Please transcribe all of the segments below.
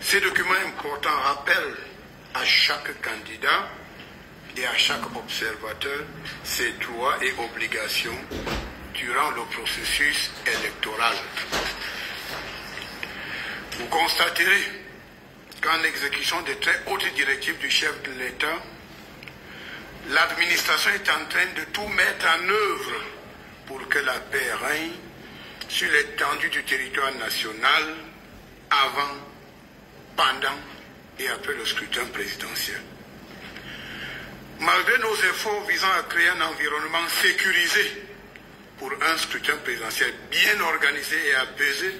Ces documents importants rappellent à chaque candidat et à chaque observateur ses droits et obligations durant le processus électoral. Vous constaterez qu'en exécution des très hautes directives du chef de l'État, l'administration est en train de tout mettre en œuvre pour que la paix règne sur l'étendue du territoire national avant, pendant et après le scrutin présidentiel. Malgré nos efforts visant à créer un environnement sécurisé pour un scrutin présidentiel bien organisé et apaisé,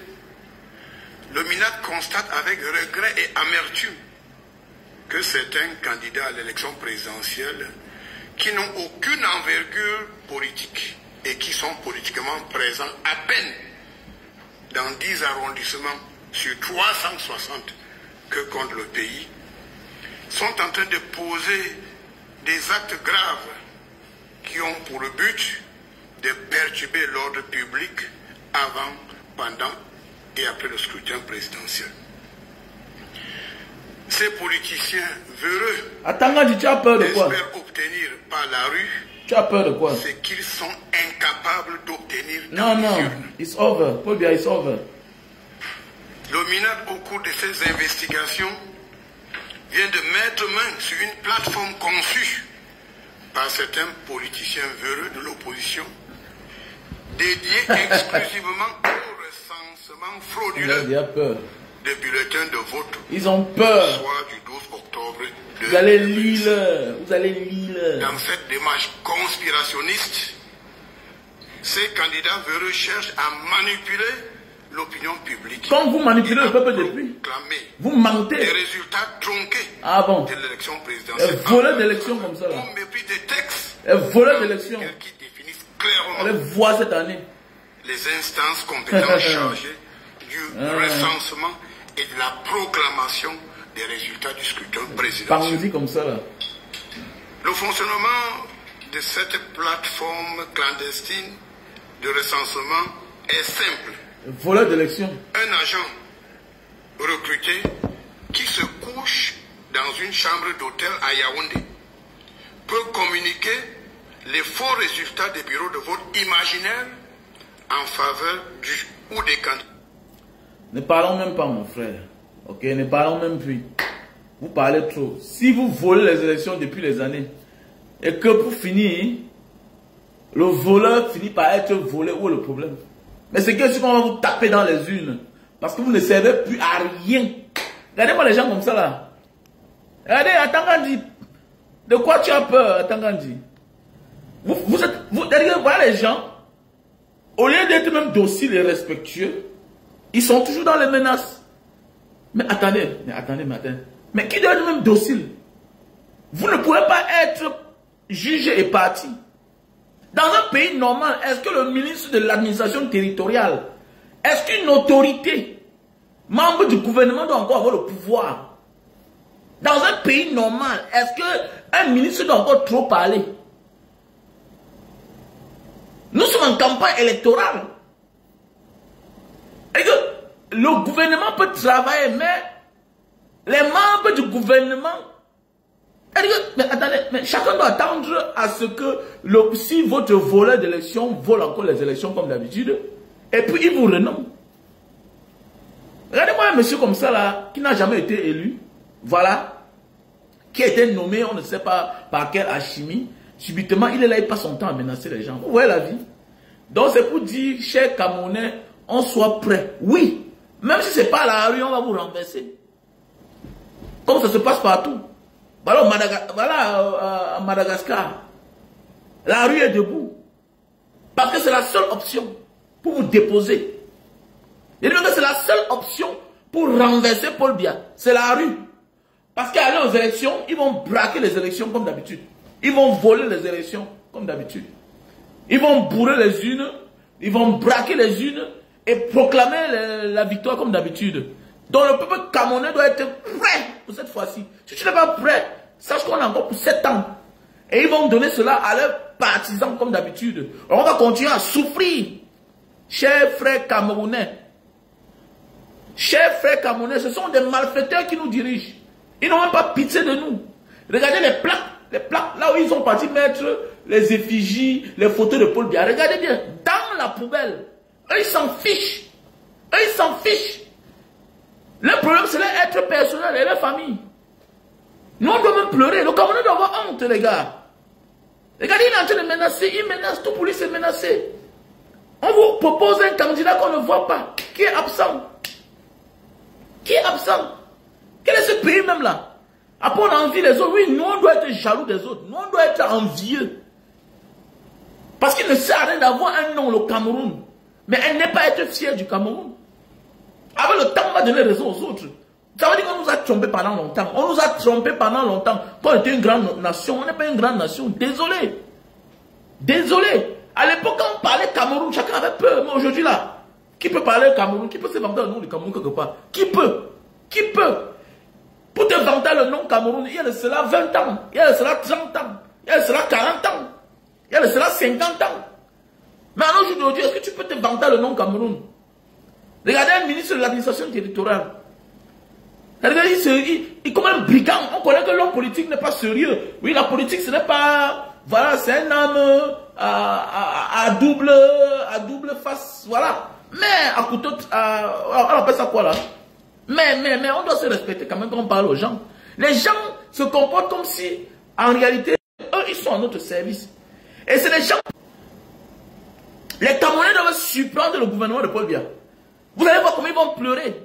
le MINAT constate avec regret et amertume que certains candidats à l'élection présidentielle qui n'ont aucune envergure politique et qui sont politiquement présents à peine dans 10 arrondissements sur 360 que compte le pays, sont en train de poser des actes graves qui ont pour but de perturber l'ordre public avant, pendant et après le scrutin présidentiel. Ces politiciens véreux espèrent obtenir par la rue tu as peur de quoi? Ce qu'ils sont incapables d'obtenir. Non, it's over. Paul Biya, it's over. Le MINAT, au cours de ces investigations, vient de mettre main sur une plateforme conçue par certains politiciens véreux de l'opposition, dédiée exclusivement au recensement frauduleux des bulletins de vote. Ils ont peur. Soir du 12 octobre 2020. Vous allez lire. Vous allez lire. Dans cette démarche conspirationniste, ces candidats véreux cherchent à manipuler l'opinion publique. Quand vous manipulez le peuple depuis, vous mentez. Des résultats tronqués de l'élection présidentielle. Voler d'élection comme ça là. Au mépris des textes. Voler d'élection. Qui définissent clairement. Allez voir cette année. Les instances compétentes chargées du recensement et de la proclamation des résultats du scrutin présidentiel. Parlez-y comme ça là. Le fonctionnement de cette plateforme clandestine de recensement est simple. Voleur d'élection. Un agent recruté qui se couche dans une chambre d'hôtel à Yaoundé peut communiquer les faux résultats des bureaux de vote imaginaires en faveur du ou des candidats. Ne parlons même pas, mon frère. Ok, ne parlons même plus. Vous parlez trop. Si vous volez les élections depuis les années, et que pour finir, le voleur finit par être volé, où est le problème? Mais c'est que si on va vous taper dans les urnes, parce que vous ne servez plus à rien. Regardez-moi les gens comme ça là. Regardez, Atangandi. De quoi tu as peur, Atangandi? Voilà les gens, au lieu d'être même dociles et respectueux, ils sont toujours dans les menaces. Mais attendez. Mais qui doit être même docile? Vous ne pouvez pas être jugé et parti. Dans un pays normal, est-ce que le ministre de l'administration territoriale, est-ce qu'une autorité, membre du gouvernement doit encore avoir le pouvoir? Dans un pays normal, est-ce qu'un ministre doit encore trop parler? Nous sommes en campagne électorale. Et que le gouvernement peut travailler, mais les membres du gouvernement... Mais attendez, mais chacun doit attendre à ce que si votre voleur d'élection vole encore les élections comme d'habitude, et puis il vous renomme. Regardez-moi un monsieur comme ça là, qui n'a jamais été élu, voilà, qui a été nommé, on ne sait pas par quelle alchimie, subitement il est là, il passe son temps à menacer les gens. Vous voyez la vie? Donc c'est pour dire, chers Camerounais, on soit prêts. Oui, même si ce n'est pas à la rue, on va vous renverser. Comme ça se passe partout. Voilà, à Madagascar, la rue est debout. Parce que c'est la seule option pour vous déposer. Et donc c'est la seule option pour renverser Paul Biya. C'est la rue. Parce qu'aller aux élections, ils vont braquer les élections comme d'habitude. Ils vont voler les élections comme d'habitude. Ils vont bourrer les urnes, ils vont braquer les urnes et proclamer la victoire comme d'habitude. Donc le peuple camerounais doit être prêt pour cette fois-ci. Si tu n'es pas prêt, sache qu'on a encore pour 7 ans. Et ils vont donner cela à leurs partisans comme d'habitude. On va continuer à souffrir. Chers frères camerounais, Chers frères camerounais, ce sont des malfaiteurs qui nous dirigent. Ils n'ont même pas pitié de nous. Regardez les plaques là où ils sont partis mettre les effigies, les photos de Paul Biya. Regardez bien, dans la poubelle. Eux, ils s'en fichent. Eux, ils s'en fichent. Le problème, c'est leur être personnel et leur famille. Nous, on doit même pleurer. Le Camerounais doit avoir honte, les gars. Regardez, il est en train de menacer. Il menace, tout pour lui, c'est menacé. On vous propose un candidat qu'on ne voit pas, qui est absent. Qui est absent? Quel est ce pays même là? Après on envie les autres. Oui, nous on doit être jaloux des autres. Nous on doit être envieux. Parce qu'il ne sert à rien d'avoir un nom, le Cameroun. Mais elle n'est pas être fière du Cameroun. Avec le temps, on va donner raison aux autres. Ça veut dire qu'on nous a trompés pendant longtemps. On nous a trompés pendant longtemps. Quand on était une grande nation, on n'est pas une grande nation. Désolé. Désolé. À l'époque, quand on parlait Cameroun, chacun avait peur. Mais aujourd'hui, là, qui peut parler Cameroun? Qui peut se vanter le nom du Cameroun quelque part? Qui peut? Qui peut? Pour te vanter le nom Cameroun, il y a de cela 20 ans. Il y a de cela 30 ans. Il y a de cela 40 ans. Il y a de cela 50 ans. Mais à aujourd'hui, est-ce que tu peux te vanter le nom Cameroun? Regardez un ministre de l'administration territoriale. Regardez, il est comme un brigand. On connaît que l'homme politique n'est pas sérieux. Oui, la politique, ce n'est pas... Voilà, c'est un homme à double face. Voilà. Mais à couteau... on appelle ça quoi là? Mais on doit se respecter quand même quand on parle aux gens. Les gens se comportent comme si, en réalité, eux, ils sont à notre service. Et c'est les gens... Les Camerounais doivent surprendre le gouvernement de Paul Biya. Vous allez voir comment ils vont pleurer.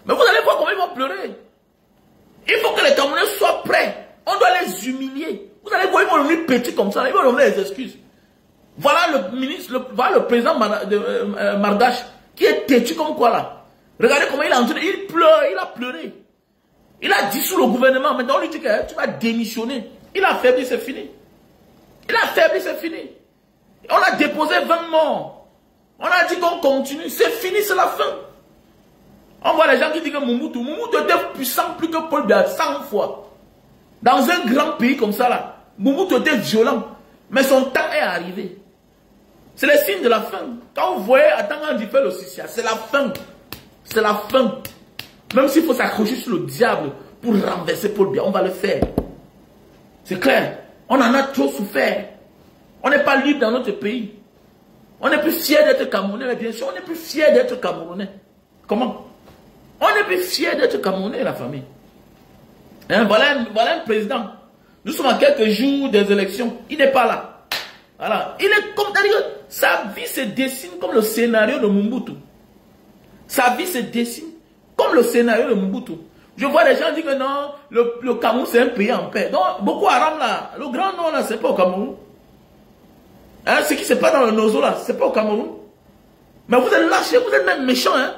Mais vous allez voir comment ils vont pleurer. Il faut que les Camerounais soient prêts. On doit les humilier. Vous allez voir, ils vont devenir petits comme ça. Ils vont donner des excuses. Voilà le ministre, voilà le président de Mardache, qui est têtu comme quoi là. Regardez comment il a entendu. Il pleure, il a pleuré. Il a dissous le gouvernement. Maintenant, on lui dit que tu vas démissionner. Il a affaibli, c'est fini. Il a affaibli, c'est fini. On a déposé 20 morts. On a dit qu'on continue. C'est fini, c'est la fin. On voit les gens qui disent que Mobutu était puissant plus que Paul Biya 100 fois. Dans un grand pays comme ça, là, Mobutu était violent. Mais son temps est arrivé. C'est le signe de la fin. Quand vous voyez, attends, on dit fait le Sissia, c'est la fin. C'est la fin. Même s'il faut s'accrocher sur le diable pour renverser Paul Biya, on va le faire. C'est clair. On en a trop souffert. On n'est pas libre dans notre pays. On n'est plus fier d'être Camerounais, mais bien sûr, on n'est plus fier d'être Camerounais. Comment? On n'est plus fier d'être Camerounais, la famille. Hein, voilà un président. Nous sommes à quelques jours des élections. Il n'est pas là. Voilà. Il est comme... Sa vie se dessine comme le scénario de Mobutu. Sa vie se dessine comme le scénario de Mobutu. Je vois des gens dire que non, le Cameroun c'est un pays en paix. Donc, Boko Haram là, le grand nom là, c'est pas au Cameroun. Hein, ce qui se passe dans le Nozo là, c'est pas au Cameroun. Mais vous êtes lâchés, vous êtes même méchants. Hein.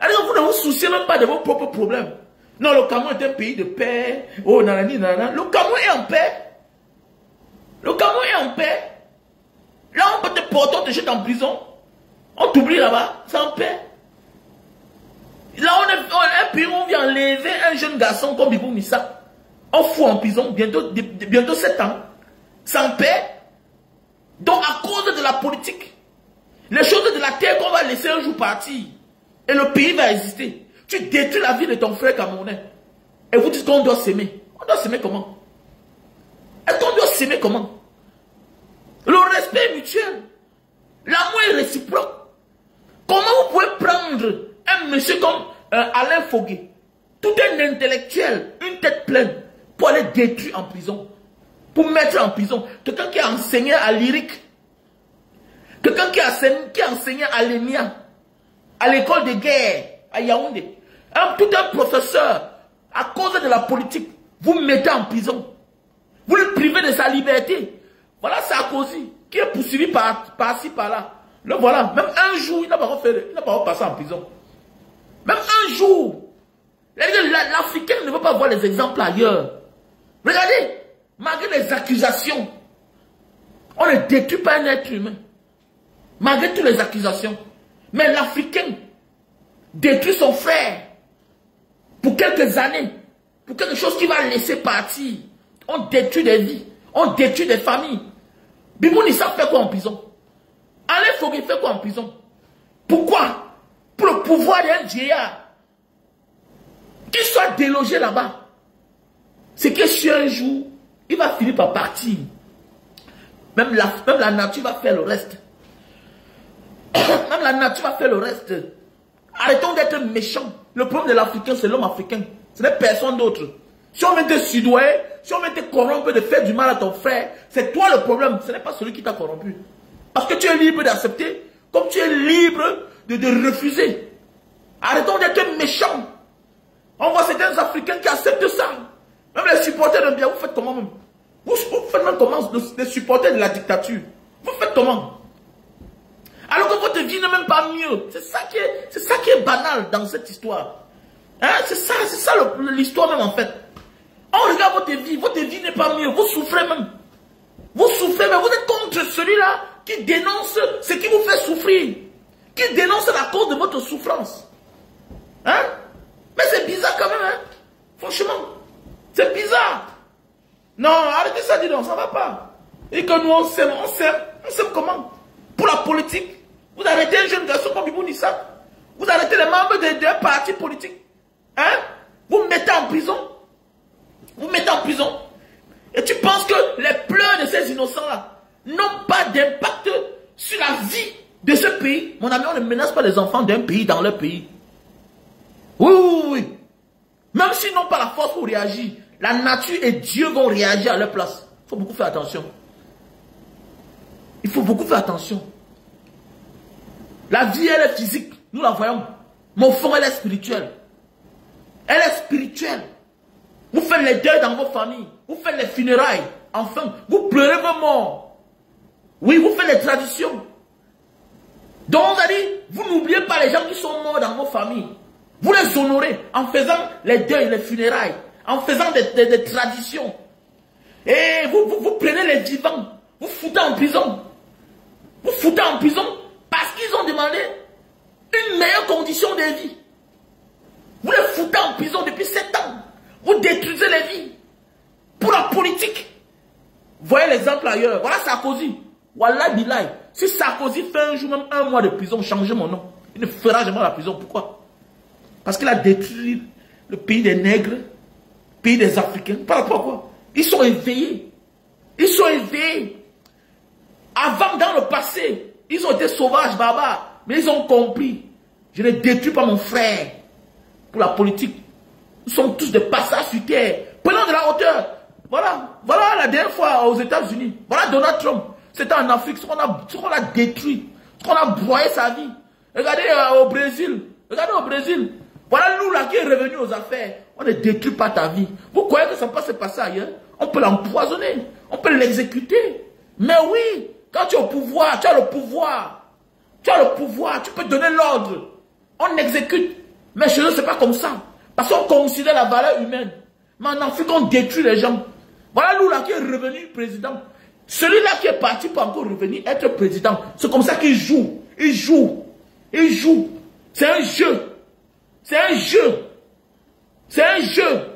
Alors, vous ne vous souciez même pas de vos propres problèmes. Non, le Cameroun est un pays de paix. Oh, nanani, nanana. Le Cameroun est en paix. Le Cameroun est en paix. Là, on peut te porter, on te jette en prison. On t'oublie là-bas, c'est en paix. Là, on est un pays où on vient enlever un jeune garçon comme Bibou Missa. On fout en prison, bientôt 7 ans. C'est en paix. Donc, à cause de la politique, les choses de la terre qu'on va laisser un jour partir, et le pays va exister. Tu détruis la vie de ton frère camerounais. Et vous dites qu'on doit s'aimer. On doit s'aimer comment? Est-ce qu'on doit s'aimer comment? Le respect mutuel. L'amour est réciproque. Comment vous pouvez prendre un monsieur comme Alain Fogué, tout un intellectuel, une tête pleine, pour aller détruire en prison, pour mettre en prison quelqu'un qui a enseigné à lyrique, quelqu'un qui a enseigné à l'ENIA, à l'école de guerre, à Yaoundé, tout un professeur, à cause de la politique, vous mettez en prison, vous le privez de sa liberté. Voilà Sarkozy, qui est poursuivi par-ci, par-là. Le voilà, même un jour, il n'a pas passé en prison. Même un jour. L'Africain ne veut pas voir les exemples ailleurs. Regardez, malgré les accusations, on ne détruit pas un être humain. Malgré toutes les accusations. Mais l'Africain détruit son frère pour quelques années, pour quelque chose qui va laisser partir. On détruit des vies, on détruit des familles. Bibou Nissa fait quoi en prison? Alain Fogué fait quoi en prison? Pourquoi? pour le pouvoir d'un vieillard, qu'il soit délogé là-bas, c'est que si un jour, il va finir par partir. Même la nature va faire le reste. Même la nature va faire le reste. Arrêtons d'être méchants. Le problème de l'Africain, c'est l'homme africain. Ce n'est personne d'autre. Si on veut te sudoyer, si on veut te corrompre de faire du mal à ton frère, c'est toi le problème. Ce n'est pas celui qui t'a corrompu. Parce que tu es libre d'accepter, comme tu es libre de refuser. Arrêtons d'être méchants. On voit certains Africains qui acceptent ça. Même les supporters de bien, vous faites comment même? Vous faites même comment les supporters de la dictature? Vous faites comment? Alors que votre vie n'est même pas mieux. C'est ça qui est banal dans cette histoire. Hein? C'est ça l'histoire même en fait. On regarde votre vie n'est pas mieux. Vous souffrez même. Vous souffrez, mais vous êtes contre celui-là qui dénonce ce qui vous fait souffrir. Qui dénonce la cause de votre souffrance. Hein? Mais c'est bizarre quand même, hein? Franchement. C'est bizarre. Non, arrêtez ça, dis donc, ça ne va pas. Et que nous, on s'aime comment? Pour la politique. Vous arrêtez un jeune garçon comme Ibou Nissa. Vous arrêtez les membres d'un parti politique. Hein? Vous me mettez en prison. Vous me mettez en prison. Et tu penses que les pleurs de ces innocents-là n'ont pas d'impact sur la vie de ce pays? Mon ami, on ne menace pas les enfants d'un pays dans leur pays. Oui. Même s'ils n'ont pas la force pour réagir, la nature et Dieu vont réagir à leur place. Il faut beaucoup faire attention. Il faut beaucoup faire attention. La vie, elle est physique. Nous la voyons. Mais au fond, elle est spirituelle. Elle est spirituelle. Vous faites les deuils dans vos familles. Vous faites les funérailles. Enfin, vous pleurez vos morts. Oui, vous faites les traditions. Donc, on a dit, vous n'oubliez pas les gens qui sont morts dans vos familles. Vous les honorez en faisant les deuils, les funérailles, en faisant des traditions. Et vous prenez les vivants, vous foutez en prison. Vous foutez en prison parce qu'ils ont demandé une meilleure condition de vie. Vous les foutez en prison depuis 7 ans. Vous détruisez les vies. Pour la politique. Voyez l'exemple ailleurs. Voilà Sarkozy. Wallah Bilay. Si Sarkozy fait un jour, même 1 mois de prison, changez mon nom. Il ne fera jamais la prison. Pourquoi? Parce qu'il a détruit le pays des nègres, le pays des Africains. Par rapport à quoi? Ils sont éveillés. Ils sont éveillés. Avant, dans le passé, ils ont été sauvages, barbares. Mais ils ont compris. Je ne détruis pas mon frère. Pour la politique. Nous sommes tous des passages sur terre. Prenons de la hauteur. Voilà la dernière fois aux États-Unis. Voilà Donald Trump. C'était en Afrique. Ce qu'on a détruit. Ce qu'on a broyé sa vie. Regardez au Brésil. Regardez au Brésil. Voilà nous là qui est revenu aux affaires. On ne détruit pas ta vie. Vous croyez que ça peut se passer ailleurs? On peut l'empoisonner. On peut l'exécuter. Mais oui, quand tu es au pouvoir, tu as le pouvoir. Tu as le pouvoir. Tu peux donner l'ordre. On exécute. Mais chez eux, ce n'est pas comme ça. Parce qu'on considère la valeur humaine. Mais en Afrique, on détruit les gens. Voilà nous là qui est revenu président. Celui-là qui est parti pour encore revenir être président. C'est comme ça qu'il joue. Il joue. Il joue. C'est un jeu. C'est un jeu. C'est un jeu.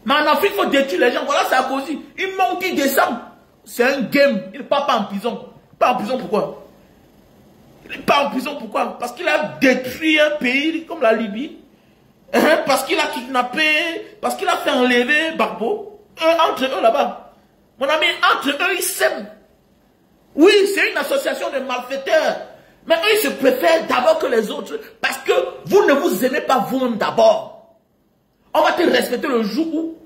Mais en Afrique, il faut détruire les gens. Voilà Sarkozy. Il monte, il descend. C'est un game. Il ne part pas en prison. Pas en prison pourquoi? Il ne part en prison pourquoi? Parce qu'il a détruit un pays comme la Libye. Parce qu'il a kidnappé. Parce qu'il a fait enlever Gbagbo. Entre eux là-bas. Mon ami, entre eux, ils s'aiment. Oui, c'est une association de malfaiteurs. Mais eux, ils se préfèrent d'abord que les autres. Parce que vous ne vous aimez pas vous-même d'abord. On va te respecter le jour où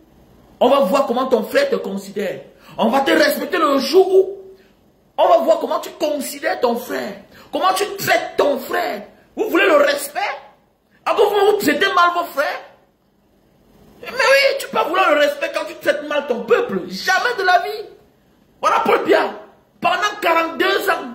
on va voir comment ton frère te considère. On va te respecter le jour où on va voir comment tu considères ton frère. Comment tu traites ton frère. Vous voulez le respect? Alors vous traitez mal vos frères? Mais oui, tu peux pas vouloir le respect quand tu traites mal ton peuple. Jamais de la vie. Voilà Paul Biya. Pendant 42 ans,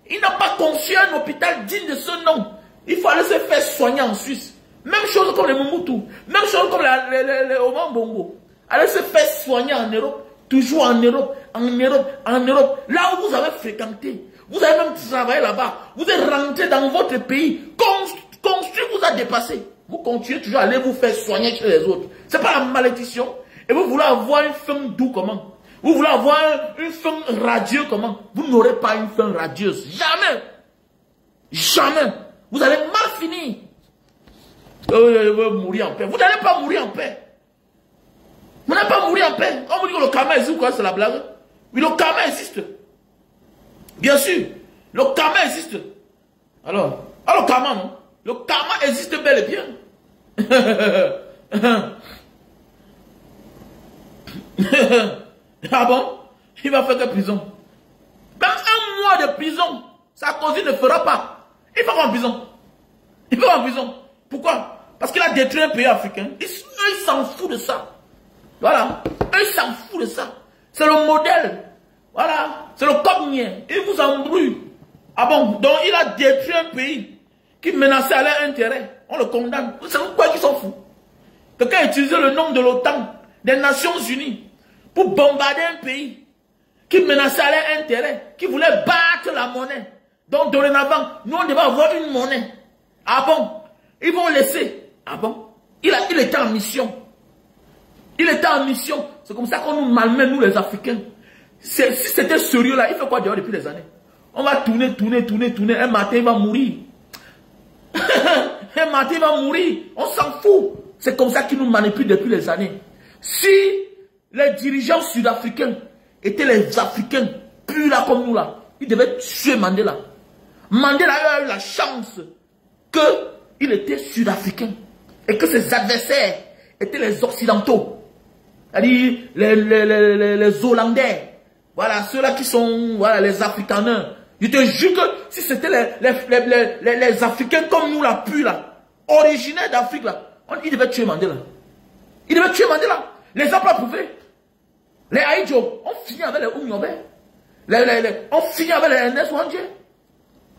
il n'a pas conçu un hôpital digne de ce nom. Il faut aller se faire soigner en Suisse. Même chose comme les Moumoutou. Même chose comme les Oman Bongo. Aller se faire soigner en Europe. Toujours en Europe. En Europe. En Europe. Là où vous avez fréquenté. Vous avez même travaillé là-bas. Vous êtes rentré dans votre pays. Construit vous a dépassé. Vous continuez toujours à aller vous faire soigner chez les autres. Ce n'est pas la malédiction. Et vous voulez avoir une fin doux comment? Vous voulez avoir une fin radieuse comment? Vous n'aurez pas une fin radieuse. Jamais. Jamais. Vous allez mal finir. Je veux mourir en paix. Vous n'allez pas mourir en paix. Vous n'allez pas mourir en paix. On vous dit que le karma existe ou quoi, c'est la blague? Oui, le karma existe. Bien sûr. Le karma existe. Alors le karma, non? Le karma existe bel et bien. Ah bon? Il va faire de prison. Même un mois de prison, Sarkozy ne fera pas. Il va en prison. Il va en prison. Pourquoi? Parce qu'il a détruit un pays africain. Eux, ils s'en foutent de ça. Voilà. Eux, ils s'en foutent de ça. C'est le modèle. Voilà. C'est le cognien. Il vous embrouille. Ah bon? Donc, il a détruit un pays qui menaçait à leur intérêt. On le condamne. Vous savez quoi qu'ils s'en foutent? Quelqu'un a utilisé le nom de l'OTAN, des Nations Unies, pour bombarder un pays qui menaçait à leur intérêt, qui voulait battre la monnaie. Donc, dorénavant, nous, on devait avoir une monnaie. Ah bon? Ils vont laisser. Ah bon? Il était en mission. Il était en mission. C'est comme ça qu'on nous malmène, nous les Africains. Si c'était sérieux là, il fait quoi dehors depuis des années? On va tourner. Un matin, il va mourir. Un matin, il va mourir. On s'en fout. C'est comme ça qu'ils nous manipulent depuis des années. Si les dirigeants sud-africains étaient les Africains, plus là comme nous là, ils devaient tuer Mandela. Mandela a eu la chance qu'il était sud-africain et que ses adversaires étaient les Occidentaux. C'est-à-dire les Hollandais. Voilà, ceux-là qui sont voilà, les Africaneurs. Je te jure que si c'était les Africains comme nous là, plus là, originaires d'Afrique là, ils devaient tuer Mandela. Ils devaient tuer Mandela. Les gens pas prouvé. Les Aïdjo, on finit avec les Oumyobé. On finit avec les Ernest Wandje.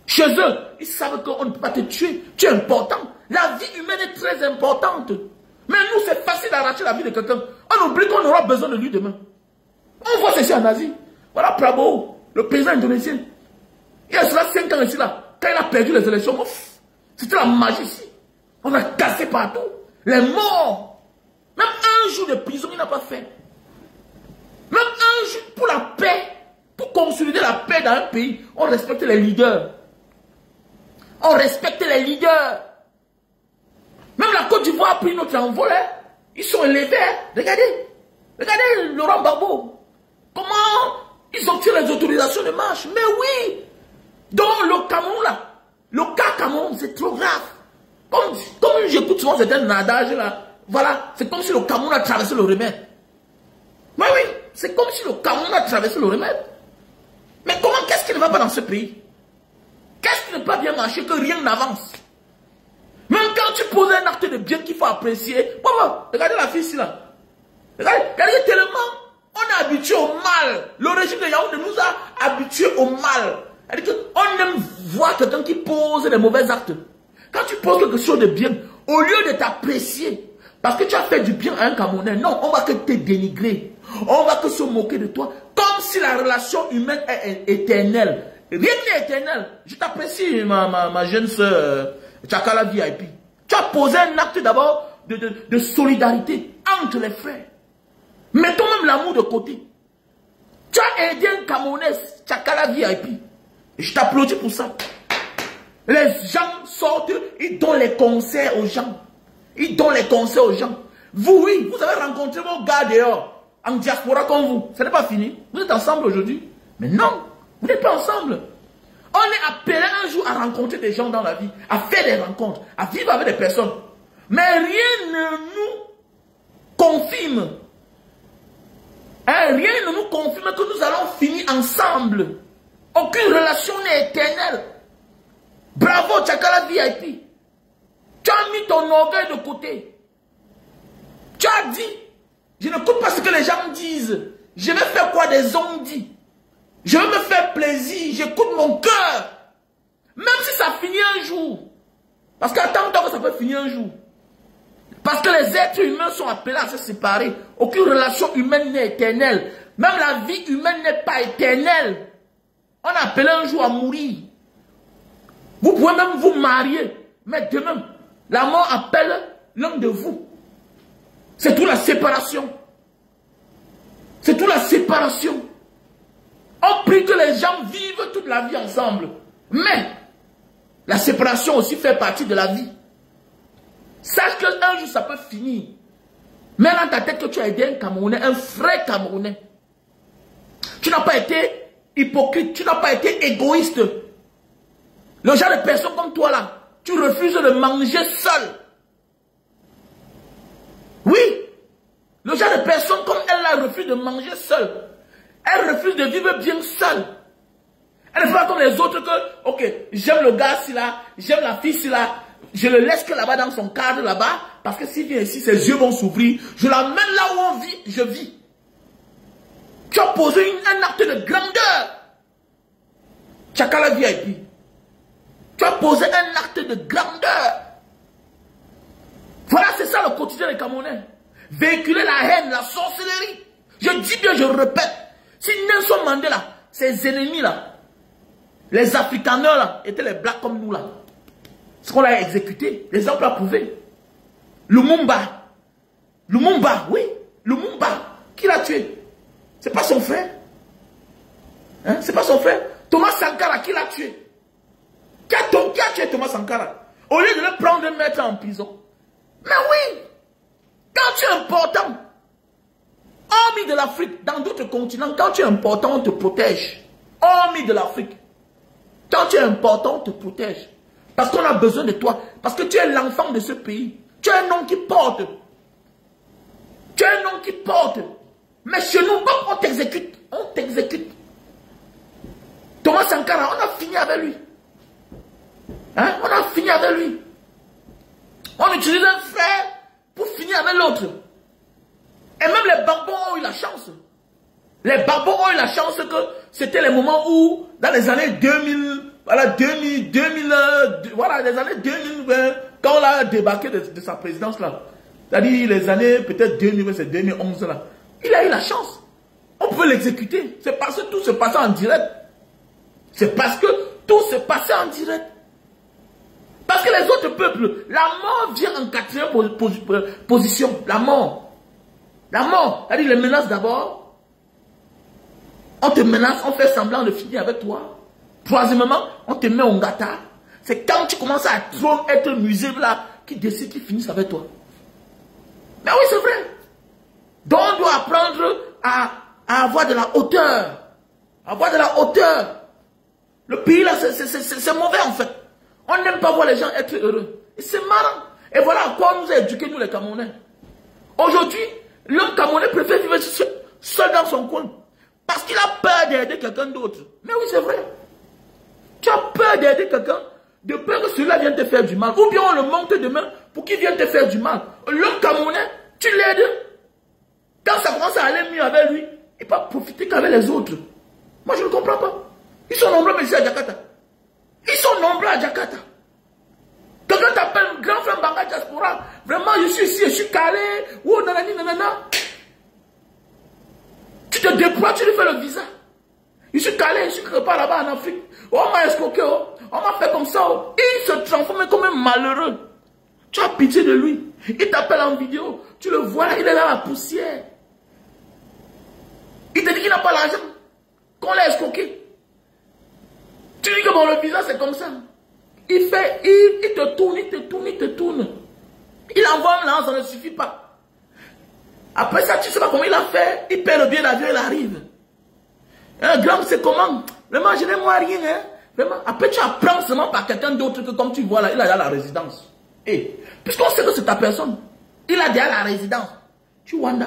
Chez eux, ils savent qu'on ne peut pas te tuer. Tu es important. La vie humaine est très importante. Mais nous, c'est facile d'arracher la vie de quelqu'un. On oublie qu'on aura besoin de lui demain. On voit ceci en Asie. Voilà Prabowo, le président indonésien. Il y a cela 5 ans ici là. Quand il a perdu les élections, c'était la magie ici. On a cassé partout. Les morts. Même un jour de prison, il n'a pas fait. Même un jour pour la paix. Pour consolider la paix dans un pays, on respecte les leaders. On respecte les leaders. Même la Côte d'Ivoire a pris notre envol. Hein. Ils sont élevés. Hein. Regardez. Regardez Laurent Gbagbo. Comment ils obtiennent les autorisations de marche. Mais oui. Dans le Cameroun là. Le cas Cameroun, c'est trop grave. Comme j'écoute souvent certains nadages là. Voilà. C'est comme si le Cameroun a traversé le remède. Oui. C'est comme si le Cameroun a traversé le remède. Mais comment, qu'est-ce qui ne va pas dans ce pays? Qu'est-ce qui ne peut pas bien marcher que rien n'avance? Même quand tu poses un acte de bien qu'il faut apprécier. Regardez la fille ici là. Regardez tellement. On est habitué au mal. Le régime de Yaoundé nous a habitués au mal. On aime voir quelqu'un qui pose des mauvais actes. Quand tu poses quelque chose de bien, au lieu de t'apprécier, parce que tu as fait du bien à un Camerounais, non, on va que te dénigrer. On va que se moquer de toi. Comme si la relation humaine est éternelle. Rien n'est éternel. Je t'apprécie, ma jeune soeur, Tchakala VIP. Tu as posé un acte d'abord de solidarité entre les frères. Mettons même l'amour de côté. Tu as aidé un Camerounais, Tchakala VIP. Et je t'applaudis pour ça. Les gens sortent, ils donnent les concerts aux gens. Ils donnent les conseils aux gens. Vous, oui, vous avez rencontré vos gars dehors, en diaspora comme vous. Ce n'est pas fini. Vous êtes ensemble aujourd'hui. Mais non, vous n'êtes pas ensemble. On est appelé un jour à rencontrer des gens dans la vie, à faire des rencontres, à vivre avec des personnes. Mais rien ne nous confirme. Rien ne nous confirme que nous allons finir ensemble. Aucune relation n'est éternelle. Bravo, Tchakala VIP. Tu as mis ton orgueil de côté. Tu as dit, je n'écoute pas ce que les gens disent. Je vais faire quoi des hommes disent. Je vais me faire plaisir. J'écoute mon cœur. Même si ça finit un jour. Parce qu'attends que ça peut finir un jour. Parce que les êtres humains sont appelés à se séparer. Aucune relation humaine n'est éternelle. Même la vie humaine n'est pas éternelle. On est appelé un jour à mourir. Vous pouvez même vous marier. Mais demain, la mort appelle l'un de vous. C'est tout la séparation. C'est tout la séparation. On prie que les gens vivent toute la vie ensemble. Mais, La séparation aussi fait partie de la vie. Sache qu'un jour ça peut finir. Mets dans ta tête que tu as aidé un Camerounais, un vrai Camerounais. Tu n'as pas été hypocrite, tu n'as pas été égoïste. Le genre de personne comme toi là, tu refuses de manger seul. Oui, le genre de personne comme elle là refuse de manger seule. Elle refuse de vivre bien seule. Elle ne fait pas comme les autres que, ok, j'aime le gars si là, j'aime la fille si là, je le laisse que là-bas dans son cadre là-bas, parce que s'il vient ici, ses yeux vont s'ouvrir. Je l'amène là où on vit, je vis. Tu as posé un acte de grandeur. Tchakala VIP. Tu as posé un acte de grandeur. Voilà, c'est ça le quotidien des Camerounais. Véhiculer la haine, la sorcellerie. Je dis bien, je répète. Si Nelson Mandela, ses ennemis là, les Afrikaners là, étaient les blacks comme nous là, ce qu'on l'a exécuté, les gens peuvent prouver. Lumumba, oui, Lumumba, qui l'a tué? C'est pas son frère. Hein? C'est pas son frère. Thomas Sankara, qui l'a tué? Qui a tué Thomas Sankara? Au lieu de le prendre et le mettre en prison. Mais oui, quand tu es important, hormis de l'Afrique, dans d'autres continents, quand tu es important, on te protège. Hormis de l'Afrique. Quand tu es important, on te protège. Parce qu'on a besoin de toi. Parce que tu es l'enfant de ce pays. Tu es un nom qui porte. Tu es un nom qui porte. Mais chez nous, on t'exécute. On t'exécute. Thomas Sankara, on a fini avec lui. Hein? On a fini avec lui. On utilise un frère pour finir avec l'autre. Et même les Barbons ont eu la chance. Les Barbons ont eu la chance que c'était les moments où, dans les années 2000, voilà, voilà, les années 2020, quand on a débarqué de sa présidence là, c'est-à-dire les années peut-être 2020, c'est 2011 là, il a eu la chance. On peut l'exécuter. C'est parce que tout se passait en direct. C'est parce que tout se passait en direct. Parce que les autres peuples, la mort vient en quatrième position. La mort. La mort. C'est-à-dire les menaces d'abord. On te menace, on fait semblant de finir avec toi. Troisièmement, on te met en gâta. C'est quand tu commences à trop être nuisible là, qui décide qu'ils finissent avec toi. Mais oui, c'est vrai. Donc on doit apprendre à avoir de la hauteur. Avoir de la hauteur. Le pays là, c'est mauvais en fait. On n'aime pas voir les gens être heureux. Et c'est marrant. Et voilà à quoi on nous a éduqués, nous les Camerounais. Aujourd'hui, l'homme Camerounais préfère vivre seul dans son coin. Parce qu'il a peur d'aider quelqu'un d'autre. Mais oui, c'est vrai. Tu as peur d'aider quelqu'un, de peur que celui-là vienne te faire du mal. Ou bien on le monte demain pour qu'il vienne te faire du mal. L'homme Camerounais, tu l'aides. Quand ça commence à aller mieux avec lui, il va profiter qu'avec les autres. Moi, je ne comprends pas. Ils sont nombreux, mais ici à Jakarta. Ils sont nombreux à Jakarta. Quelqu'un t'appelle grand frère Banga Diaspora. Vraiment, je suis ici, je suis calé. Oh, nanani, nanana. Tu te déploies, tu lui fais le visa. Je suis calé, je suis quelque part là-bas en Afrique. Oh, on m'a escroqué, oh. On m'a fait comme ça. Oh. Il se transforme comme un malheureux. Tu as pitié de lui. Il t'appelle en vidéo. Tu le vois là, il est dans la poussière. Il te dit qu'il n'a pas l'argent. Qu'on l'a escroqué. Tu dis que bon, le visa c'est comme ça. Il te tourne, il te tourne, il te tourne. Il envoie là, ça ne suffit pas. Après ça, tu ne sais pas comment il a fait. Il paie le billet d'avion, il arrive. Un grand, c'est comment? Vraiment, je n'ai moi rien. Hein? Vraiment. Après, tu apprends seulement par quelqu'un d'autre que comme tu vois là, il a déjà la résidence. Et puisqu'on sait que c'est ta personne, il a déjà la résidence. Tu wanda.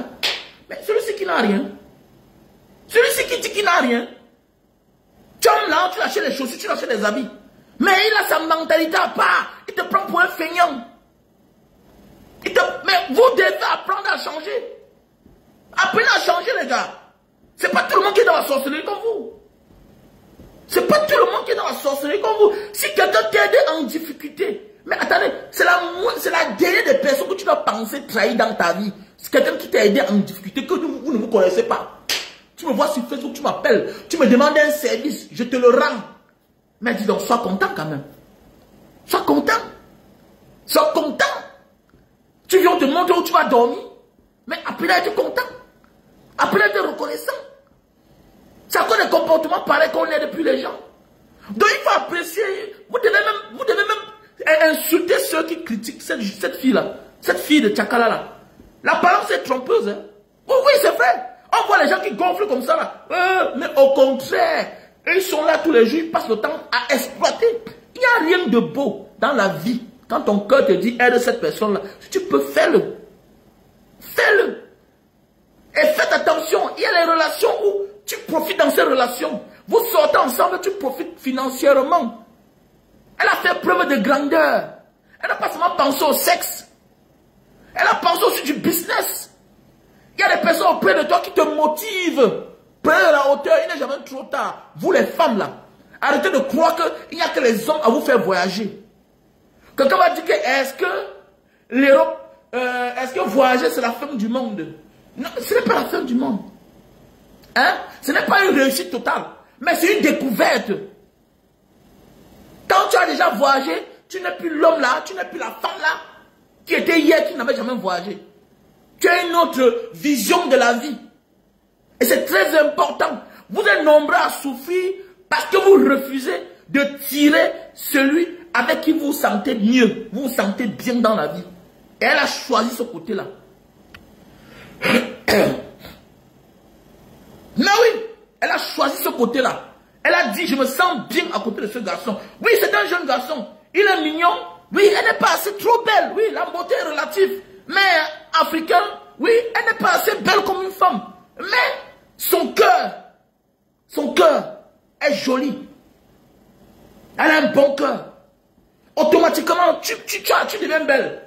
Mais celui-ci qui n'a rien. Celui-ci qui dit qu'il n'a rien. Tu as là, tu achètes les chaussures, tu achètes les habits. Mais il a sa mentalité à part. Il te prend pour un feignant. Mais vous devez apprendre à changer. Apprenez à changer, les gars. C'est pas tout le monde qui est dans la sorcellerie comme vous. C'est pas tout le monde qui est dans la sorcellerie comme vous. Si quelqu'un t'aide en difficulté, mais attendez, c'est la dernière des personnes que tu dois penser trahir dans ta vie. C'est quelqu'un qui t'a aidé en difficulté que vous ne vous connaissez pas. Tu me vois sur Facebook, tu m'appelles, tu me demandes un service, je te le rends. Mais dis donc, sois content quand même. Sois content. Sois content. Tu viens te montrer où tu vas dormir. Mais après être content. Après être reconnaissant. C'est à cause des comportements pareils qu'on aide depuis les gens. Donc il faut apprécier Vous devez même insulter ceux qui critiquent cette fille-là. Cette fille de Tchakala là. La parole est trompeuse. Hein? Oh, oui, c'est vrai. On voit les gens qui gonflent comme ça là. Mais au contraire, ils sont là tous les jours, ils passent le temps à exploiter. Il n'y a rien de beau dans la vie. Quand ton cœur te dit aide cette personne-là, si tu peux, fais-le. Fais-le. Et faites attention, il y a les relations où tu profites dans ces relations. Vous sortez ensemble, tu profites financièrement. Elle a fait preuve de grandeur. Elle n'a pas seulement pensé au sexe. Elle a pensé aussi du business. Il y a des personnes auprès de toi qui te motivent. Prenez la hauteur, il n'est jamais trop tard. Vous les femmes là, arrêtez de croire qu'il n'y a que les hommes à vous faire voyager. Quelqu'un va dire que est-ce que l'Europe, est-ce que voyager c'est la fin du monde? Non, ce n'est pas la fin du monde. Hein? Ce n'est pas une réussite totale, mais c'est une découverte. Quand tu as déjà voyagé, tu n'es plus l'homme là, tu n'es plus la femme là, qui était hier, qui n'avait jamais voyagé. Tu as une autre vision de la vie. Et c'est très important. Vous êtes nombreux à souffrir parce que vous refusez de tirer celui avec qui vous vous sentez mieux, vous vous sentez bien dans la vie. Et elle a choisi ce côté-là. Mais oui, elle a choisi ce côté-là. Elle a dit, je me sens bien à côté de ce garçon. Oui, c'est un jeune garçon. Il est mignon. Oui, elle n'est pas assez trop belle. Oui, la beauté est relative. Mais africaine, oui, elle n'est pas assez belle comme une femme. Mais son cœur est joli. Elle a un bon cœur. Automatiquement, tu deviens belle.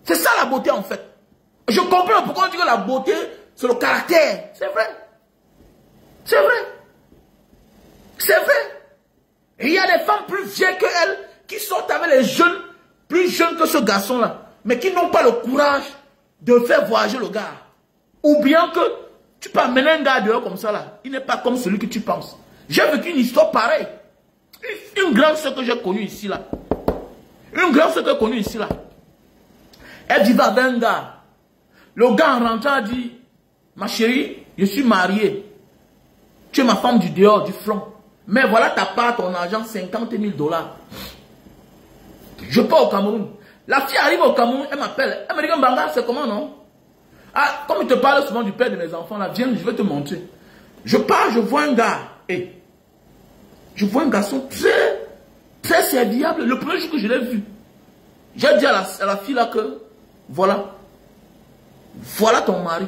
C'est ça la beauté en fait. Je comprends pourquoi on dit que la beauté, c'est le caractère. C'est vrai. C'est vrai. C'est vrai. Et il y a des femmes plus vieilles que elles qui sortent avec les jeunes, plus jeunes que ce garçon-là, mais qui n'ont pas le courage de faire voyager le gars. Ou bien que tu peux amener un gars dehors comme ça là, il n'est pas comme celui que tu penses. J'ai vécu une histoire pareille. Une grande soeur que j'ai connue ici là. Une grande soeur que j'ai connue ici là. Elle vivait avec un gars. Le gars en rentrant a dit, ma chérie, je suis marié. Tu es ma femme du dehors, du front. Mais voilà ta part, ton argent, 50 000 $. Je pars au Cameroun. La fille arrive au Cameroun, elle m'appelle. Elle me dit, Mbanga, c'est comment, non? Ah, comme il te parle souvent du père de mes enfants, là, viens, je vais te montrer. Je pars, je vois un gars. Et je vois un garçon très, très serviable. Le premier jour que je l'ai vu, j'ai dit à la fille là que, voilà ton mari.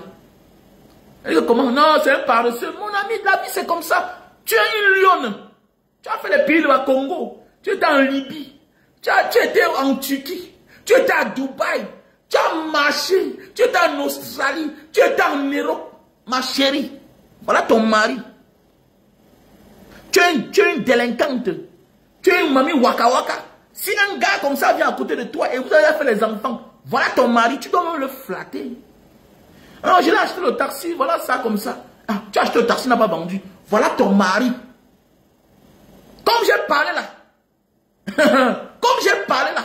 Elle dit, comment? Non, c'est un paresseux. Mon ami, la vie, c'est comme ça. Tu es une lionne. Tu as fait les pays de Congo. Tu étais en Libye. Tu étais en Turquie. Tu étais à Dubaï. Tu as marché. Tu étais en Australie. Tu étais en Europe. Ma chérie. Voilà ton mari. Tu es une délinquante. Tu es une mamie waka waka. Si un gars comme ça vient à côté de toi et vous avez fait les enfants, voilà ton mari. Tu dois même le flatter. Alors, je l'ai acheté le taxi, voilà ça comme ça. Ah, tu as acheté le taxi, n'a pas vendu. Voilà ton mari. Comme j'ai parlé là. Comme j'ai parlé là.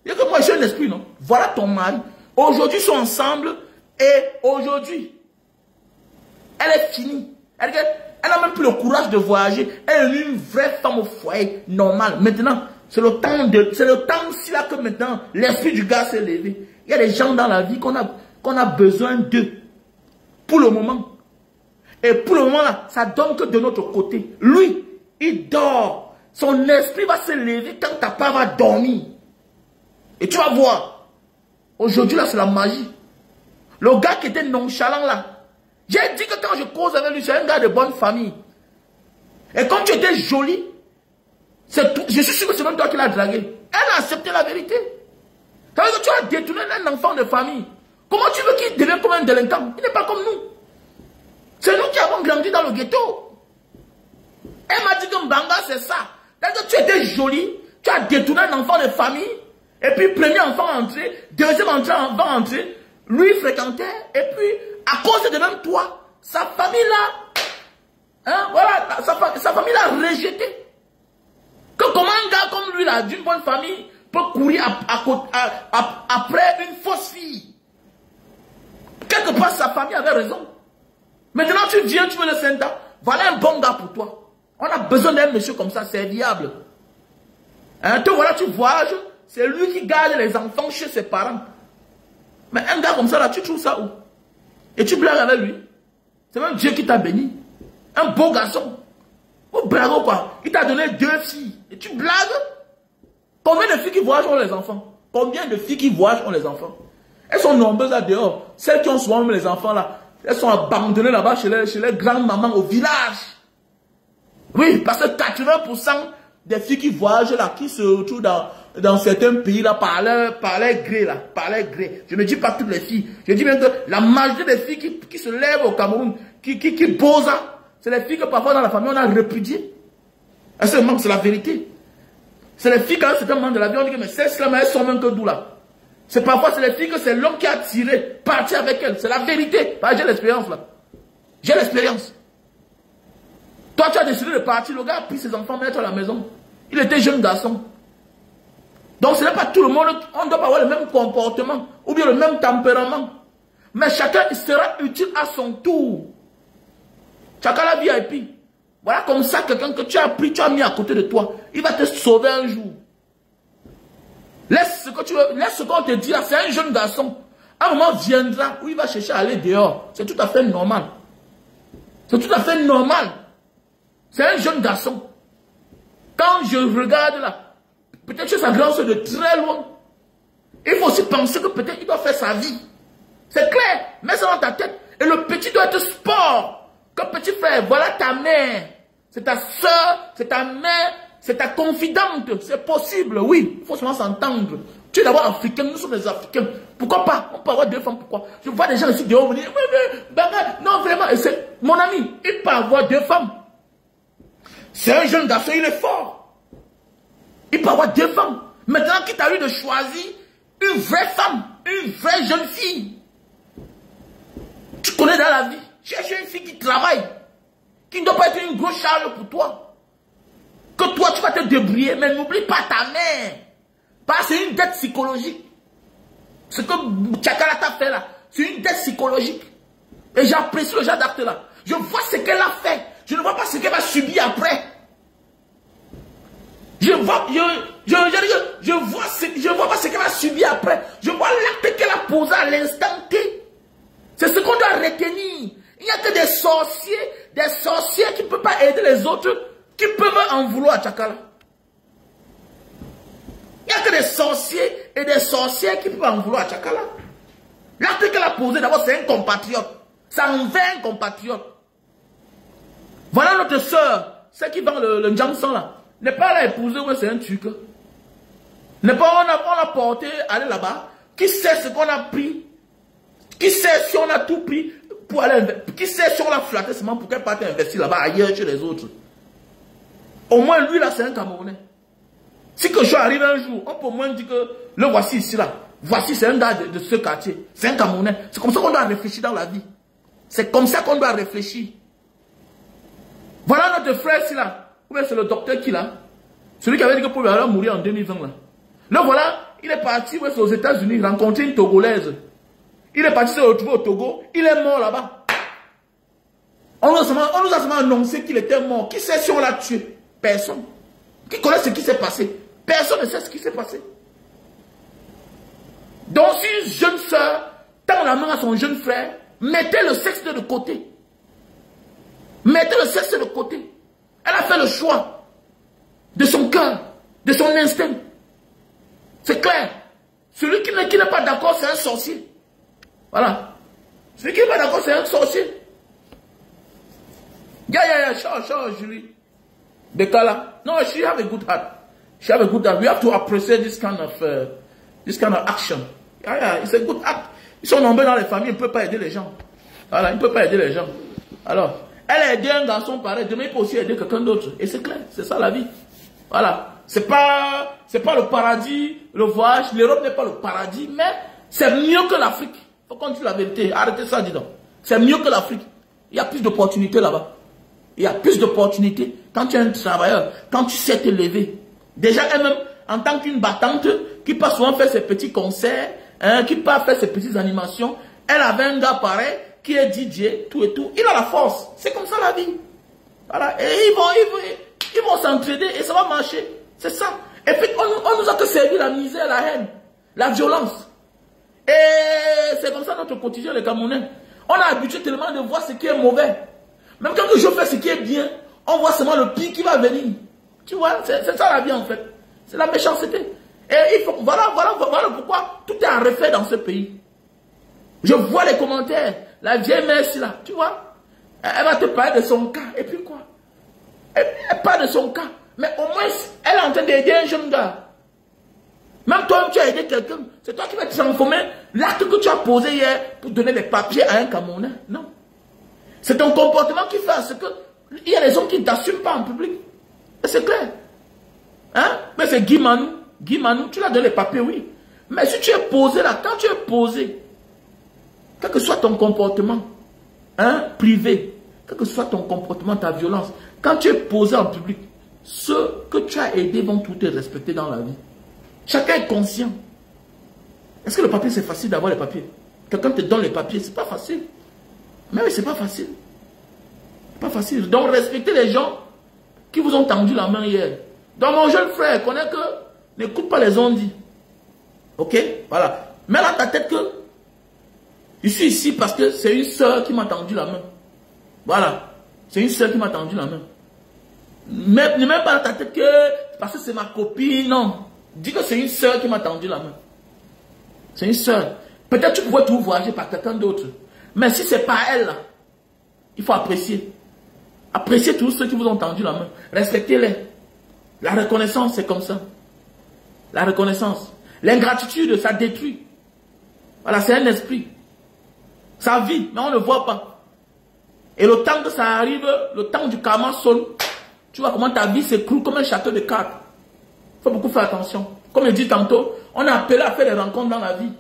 Il y a que moi, j'ai un esprit, non? Voilà ton mari. Aujourd'hui, ils sont ensemble et aujourd'hui, elle est finie. Elle n'a même plus le courage de voyager. Elle est une vraie femme au foyer, normale. Maintenant, c'est le temps si là que maintenant, l'esprit du gars s'est levé. Il y a des gens dans la vie qu'on a besoin d'eux. Pour le moment. Et pour le moment là, ça donne que de notre côté. Lui, il dort. Son esprit va se lever quand ta part va dormir. Et tu vas voir. Aujourd'hui là, c'est la magie. Le gars qui était nonchalant là. J'ai dit que quand je cause avec lui, c'est un gars de bonne famille. Et comme tu étais jolie, je suis sûr que c'est même toi qui l'as dragué. Elle a accepté la vérité. Ça veut dire que tu as détourné un enfant de famille. Comment tu veux qu'il devienne comme un délinquant? Il n'est pas comme nous. C'est nous qui avons grandi dans le ghetto. Elle m'a dit que Mbanga, c'est ça. C'est-à-dire que tu étais jolie, tu as détourné un enfant de famille, et puis premier enfant entré, deuxième enfant entré, lui fréquentait, et puis à cause de même toi, sa famille là, hein, voilà, sa famille l'a rejeté. Que comment un gars comme lui là, d'une bonne famille, peut courir après une fausse fille? Quelque part, sa famille avait raison. Maintenant, tu viens, tu veux le Senta. Voilà un bon gars pour toi. On a besoin d'un monsieur comme ça, serviable. Hein, te voilà, tu voyages, c'est lui qui garde les enfants chez ses parents. Mais un gars comme ça, là, tu trouves ça où? Et tu blagues avec lui. C'est même Dieu qui t'a béni. Un beau garçon. Vous blaguez quoi? Il t'a donné 2 filles. Et tu blagues? Combien de filles qui voyagent ont les enfants? Combien de filles qui voyagent ont les enfants? Elles sont nombreuses là dehors. Celles qui ont souvent même les enfants là, elles sont abandonnées là-bas chez les grandes-mamans au village. Oui, parce que 80% des filles qui voyagent là, qui se retrouvent dans certains pays là, par leur gré là, par leur gré. Je ne dis pas toutes les filles. Je dis bien que la majorité des filles qui se lèvent au Cameroun, qui posent, c'est les filles que parfois dans la famille on a répudiées. C'est la vérité. C'est les filles quand c'est un moment de la vie, on dit que mais celles-là, elles sont même que d'où là. C'est parfois c'est les filles que c'est l'homme qui a tiré, parti avec elles. C'est la vérité. J'ai l'expérience là. J'ai l'expérience. Toi tu as décidé de partir, le gars a pris ses enfants mettre à la maison. Il était jeune garçon. Donc ce n'est pas tout le monde, on ne doit pas avoir le même comportement ou bien le même tempérament. Mais chacun sera utile à son tour. Chacun la VIP. Voilà comme ça quelqu'un que tu as pris, tu as mis à côté de toi. Il va te sauver un jour. Laisse ce que tu veux, laisse ce qu'on te dit là, c'est un jeune garçon. Un moment viendra où il va chercher à aller dehors. C'est tout à fait normal. C'est tout à fait normal. C'est un jeune garçon. Quand je regarde là, peut-être que ça grandit de très loin. Il faut aussi penser que peut-être il doit faire sa vie. C'est clair, mets ça dans ta tête. Et le petit doit être sport. Comme petit frère, voilà ta mère. C'est ta soeur, c'est ta mère, c'est ta confidente. C'est possible, oui. Il faut seulement s'entendre. Tu es d'abord africain, nous sommes des Africains. Pourquoi pas? On peut avoir 2 femmes, pourquoi? Je vois des gens ici dehors venir. Non, vraiment, mon ami, il peut avoir 2 femmes. C'est un jeune garçon, il est fort. Il peut avoir 2 femmes. Maintenant qu'il t'a eu de choisir une vraie femme, une vraie jeune fille. Tu connais dans la vie. Cherche une fille qui travaille, qui ne doit pas être une grosse charge pour toi. Que toi, tu vas te débrouiller, mais n'oublie pas ta mère. Parce que c'est une dette psychologique. Ce que Tchakala t'a fait là, c'est une dette psychologique. Et j'apprécie le genre d'acte là. Je vois ce qu'elle a fait. Je ne vois pas ce qu'elle va subir après. Je vois pas ce qu'elle va subir après. Je vois l'acte qu'elle a posé à l'instant T. C'est ce qu'on doit retenir. Il n'y a que des sorciers qui ne peuvent pas aider les autres, qui peuvent en vouloir à Tchakala. Il n'y a que des sorciers et des sorcières qui peuvent en vouloir à Tchakala. L'acte qu'elle a posé, d'abord, c'est un compatriote. Ça envers un compatriote. Voilà notre soeur, celle qui vend le Njamsan là. N'est pas là épousée, ouais, c'est un truc. N'est pas on l'a porté, aller là-bas. Qui sait ce qu'on a pris? Qui sait si on a tout pris pour aller investir? Qui sait si on l'a flatté seulement pour qu'elle parte investir là-bas ailleurs chez les autres? Au moins lui là c'est un Camerounais. Si que je arrive un jour, on peut au moins dire que le voici ici là. Voici c'est un gars de ce quartier. C'est un Camerounais. C'est comme ça qu'on doit réfléchir dans la vie. C'est comme ça qu'on doit réfléchir. Voilà notre frère ici là. Ou bien c'est le docteur qui là. Celui qui avait dit que pour lui aller mourir en 2020 là. Là voilà, il est parti ouais, aux États-Unis rencontrer une Togolaise. Il est parti se retrouver au Togo. Il est mort là-bas. On nous a seulement annoncé qu'il était mort. Qui sait si on l'a tué? Personne. Qui connaît ce qui s'est passé? Personne ne sait ce qui s'est passé. Donc si une jeune soeur tend la main à son jeune frère, mettez le sexe de côté. Mettez le sexe de côté. Elle a fait le choix de son cœur, de son instinct. C'est clair. Celui qui n'est pas d'accord, c'est un sorcier. Voilà. Celui qui n'est pas d'accord, c'est un sorcier. Sure, Julie. Bekala. No, she have a good heart. She have a good heart. We have to appreciate this kind of action. Yeah, it's a good act. Ils sont nombreux dans les familles, ils ne peuvent pas aider les gens. Voilà, ils ne peuvent pas aider les gens. Alors, elle a aidé un garçon pareil, demain il peut aussi aider quelqu'un d'autre. Et c'est clair, c'est ça la vie. Voilà. C'est pas le paradis, le voyage. L'Europe n'est pas le paradis, mais c'est mieux que l'Afrique. Faut qu'on dise la vérité. Arrêtez ça, dis donc. C'est mieux que l'Afrique. Il y a plus d'opportunités là-bas. Il y a plus d'opportunités quand tu es un travailleur, quand tu sais te lever. Déjà, elle-même, en tant qu'une battante, qui passe souvent faire ses petits concerts, hein, qui passe faire ses petites animations, elle avait un gars pareil, qui est DJ, tout et tout. Il a la force. C'est comme ça la vie. Voilà. Et ils vont s'entraider et ça va marcher. C'est ça. Et puis, on nous a que servi la misère, la haine, la violence. Et c'est comme ça notre quotidien, les Camerounais. On a habitué tellement de voir ce qui est mauvais. Même quand je fais ce qui est bien, on voit seulement le pire qui va venir. Tu vois, c'est ça la vie en fait. C'est la méchanceté. Et il faut, voilà pourquoi tout est en refait dans ce pays. Je vois les commentaires. La vieille mère là, tu vois. Elle va te parler de son cas. Et puis quoi? Elle parle de son cas. Mais au moins, elle est en train d'aider un jeune gars. Même toi, tu as aidé quelqu'un. C'est toi qui vas transformer l'acte que tu as posé hier pour donner des papiers à un Camerounais. Non. C'est ton comportement qui fait ce que... Il y a des gens qui ne t'assument pas en public. Et c'est clair. Hein? Mais c'est Guy Manou. Guy Manou, tu l'as donné les papiers, oui. Mais si tu es posé là, quand tu es posé, quel que soit ton comportement, hein, privé, quel que soit ton comportement, ta violence, quand tu es posé en public, ceux que tu as aidés vont tout te respecter dans la vie. Chacun est conscient. Est-ce que le papier, c'est facile d'avoir les papiers? Quelqu'un te donne les papiers, c'est pas facile. Mais oui, c'est pas facile. C'est pas facile. Donc, respectez les gens qui vous ont tendu la main hier. Donc, mon jeune frère, connais que n'écoute pas les ondits. Ok? Voilà. Mets dans ta tête que je suis ici parce que c'est une soeur qui m'a tendu la main. Voilà. C'est une soeur qui m'a tendu la main. Ne mets pas dans ta tête que parce que c'est ma copine, non. Dis que c'est une soeur qui m'a tendu la main. C'est une soeur. Peut-être tu pouvais tout voyager par quelqu'un d'autre. Mais si c'est pas elle, là, il faut apprécier. Appréciez tous ceux qui vous ont tendu la main. Respectez-les. La reconnaissance, c'est comme ça. La reconnaissance. L'ingratitude, ça détruit. Voilà, c'est un esprit. Ça vit, mais on ne voit pas. Et le temps que ça arrive, le temps du karma sonne. Tu vois comment ta vie s'écroule comme un château de cartes. Il faut beaucoup faire attention. Comme je dis tantôt, on est appelé à faire des rencontres dans la vie.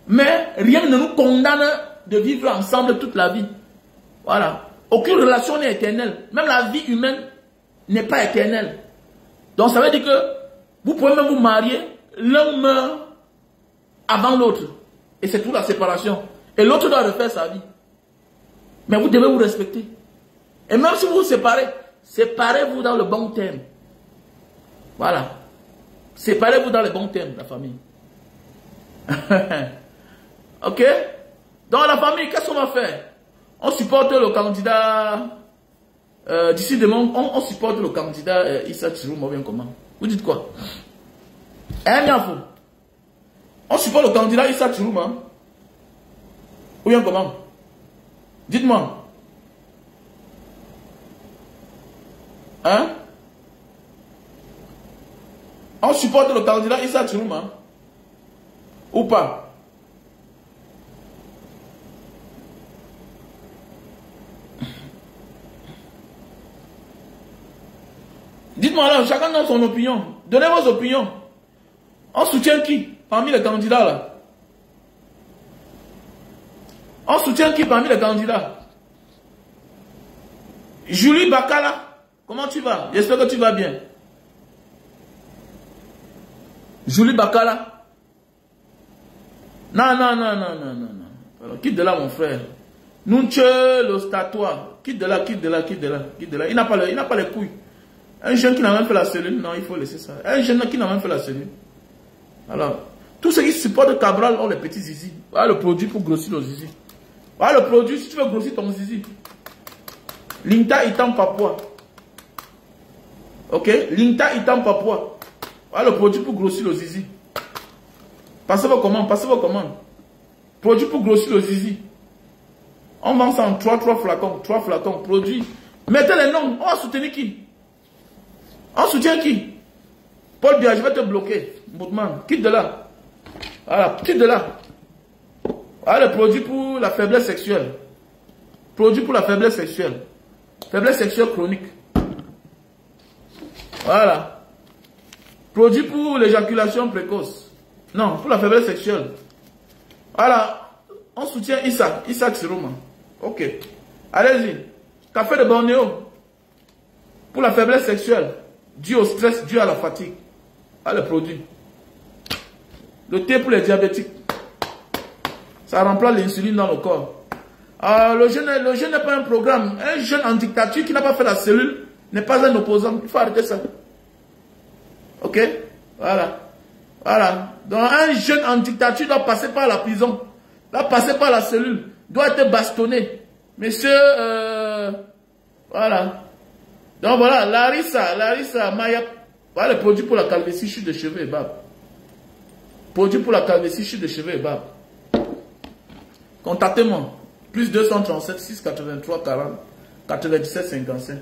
Mais rien ne nous condamne de vivre ensemble toute la vie. Voilà. Aucune relation n'est éternelle. Même la vie humaine n'est pas éternelle. Donc ça veut dire que vous pouvez même vous marier, l'un meurt avant l'autre. Et c'est tout la séparation. Et l'autre doit refaire sa vie. Mais vous devez vous respecter. Et même si vous vous séparez, séparez-vous dans le bon terme. Voilà. Séparez-vous dans les bons termes, la famille. Ok? Dans la famille, qu'est-ce qu'on va faire? On supporte le candidat... d'ici demain, on supporte le candidat Issa Chirouma, bien comment? Vous dites quoi? On supporte le candidat Issa Chirouma. Ou bien comment? Dites-moi. Hein? On supporte le candidat Issa Chirouma? Ou pas? Dites-moi là, chacun donne son opinion. Donnez vos opinions. On soutient qui parmi les candidats là? On soutient qui parmi les candidats? Julie Bakala, comment tu vas? J'espère que tu vas bien. Julie Bakala. Non. Alors, quitte de là mon frère. Nunche, le statoire. Quitte de là. Il n'a pas les couilles. Un jeune qui n'a même fait la cellule, non, il faut laisser ça. Un jeune qui n'a même fait la cellule. Alors, tous ceux qui supportent Cabral ont les petits zizi. Voilà le produit pour grossir le zizi. Voilà le produit si tu veux grossir ton zizi. Linta Itam Papua. Ok? Linta Itam Papua. Voilà le produit pour grossir le zizi. Passez vos commandes. Produit pour grossir le zizi. On vend ça en 3 flacons. 3 flacons. Produit. Mettez les noms. On va soutenir qui? On soutient qui? Paul Biya, je vais te bloquer. Moutman, quitte de là. Voilà, quitte de là. Voilà le produit pour la faiblesse sexuelle. Produit pour la faiblesse sexuelle. Faiblesse sexuelle chronique. Voilà. Produit pour l'éjaculation précoce. Non, pour la faiblesse sexuelle. Voilà. On soutient Issa Chirouma. Ok. Allez-y. Café de Bornéo. Pour la faiblesse sexuelle. Dû au stress, dû à la fatigue. Ah, le produit. Le thé pour les diabétiques. Ça remplace l'insuline dans le corps. Ah, le jeune n'est pas un programme. Un jeune en dictature qui n'a pas fait la cellule n'est pas un opposant. Il faut arrêter ça. Ok? Voilà. Voilà. Donc un jeune en dictature doit passer par la prison. Doit passer par la cellule. Doit être bastonné. Monsieur, voilà. Donc voilà, Larissa Maya. Voilà le produit pour la calvitie, chute de cheveux et barbe. Produit pour la calvitie, chute de cheveux et barbe. Contactez-moi. Plus 237 683 40 97 55.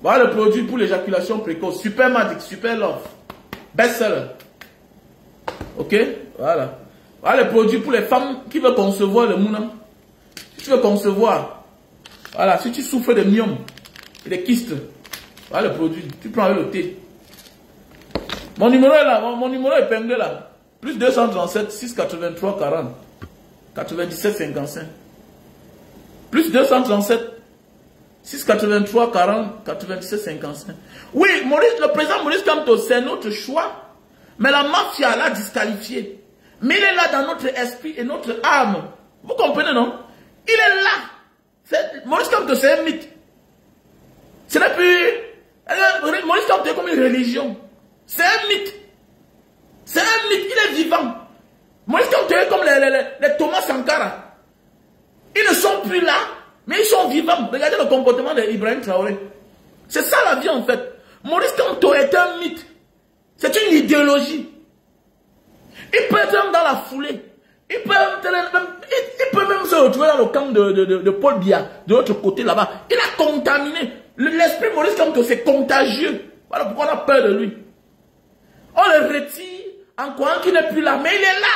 Voilà le produit pour l'éjaculation précoce. Super Magic, Super Love. Best-seller. Ok? Voilà. Voilà le produit pour les femmes qui veulent concevoir le mouna. Si tu veux concevoir, voilà, si tu souffres de myome et de kystes, voilà le produit. Tu prends avec le thé. Mon numéro est là, mon numéro est épinglé là. Plus 237 683 40 97 55. Plus 237 683 40 97 55. Oui, le président Maurice Kamto, c'est notre choix. Mais la mafia l'a disqualifié. Mais il est là dans notre esprit et notre âme. Vous comprenez, non? Il est là. Maurice Kamto, c'est un mythe. Ce n'est plus... Maurice Kamto est comme une religion. C'est un mythe. C'est un mythe. Il est vivant. Maurice Kamto est comme les Thomas Sankara. Ils ne sont plus là, mais ils sont vivants. Regardez le comportement d'Ibrahim Traoré. C'est ça la vie en fait. Maurice Kamto est un mythe. C'est une idéologie. Il peut être dans la foulée. Il peut même se retrouver dans le camp de Paul Biya, de l'autre côté là-bas. Il a contaminé. L'esprit Maurice Kamto, c'est contagieux. Voilà pourquoi on a peur de lui. On le retire en croyant qu'il n'est plus là. Mais il est là.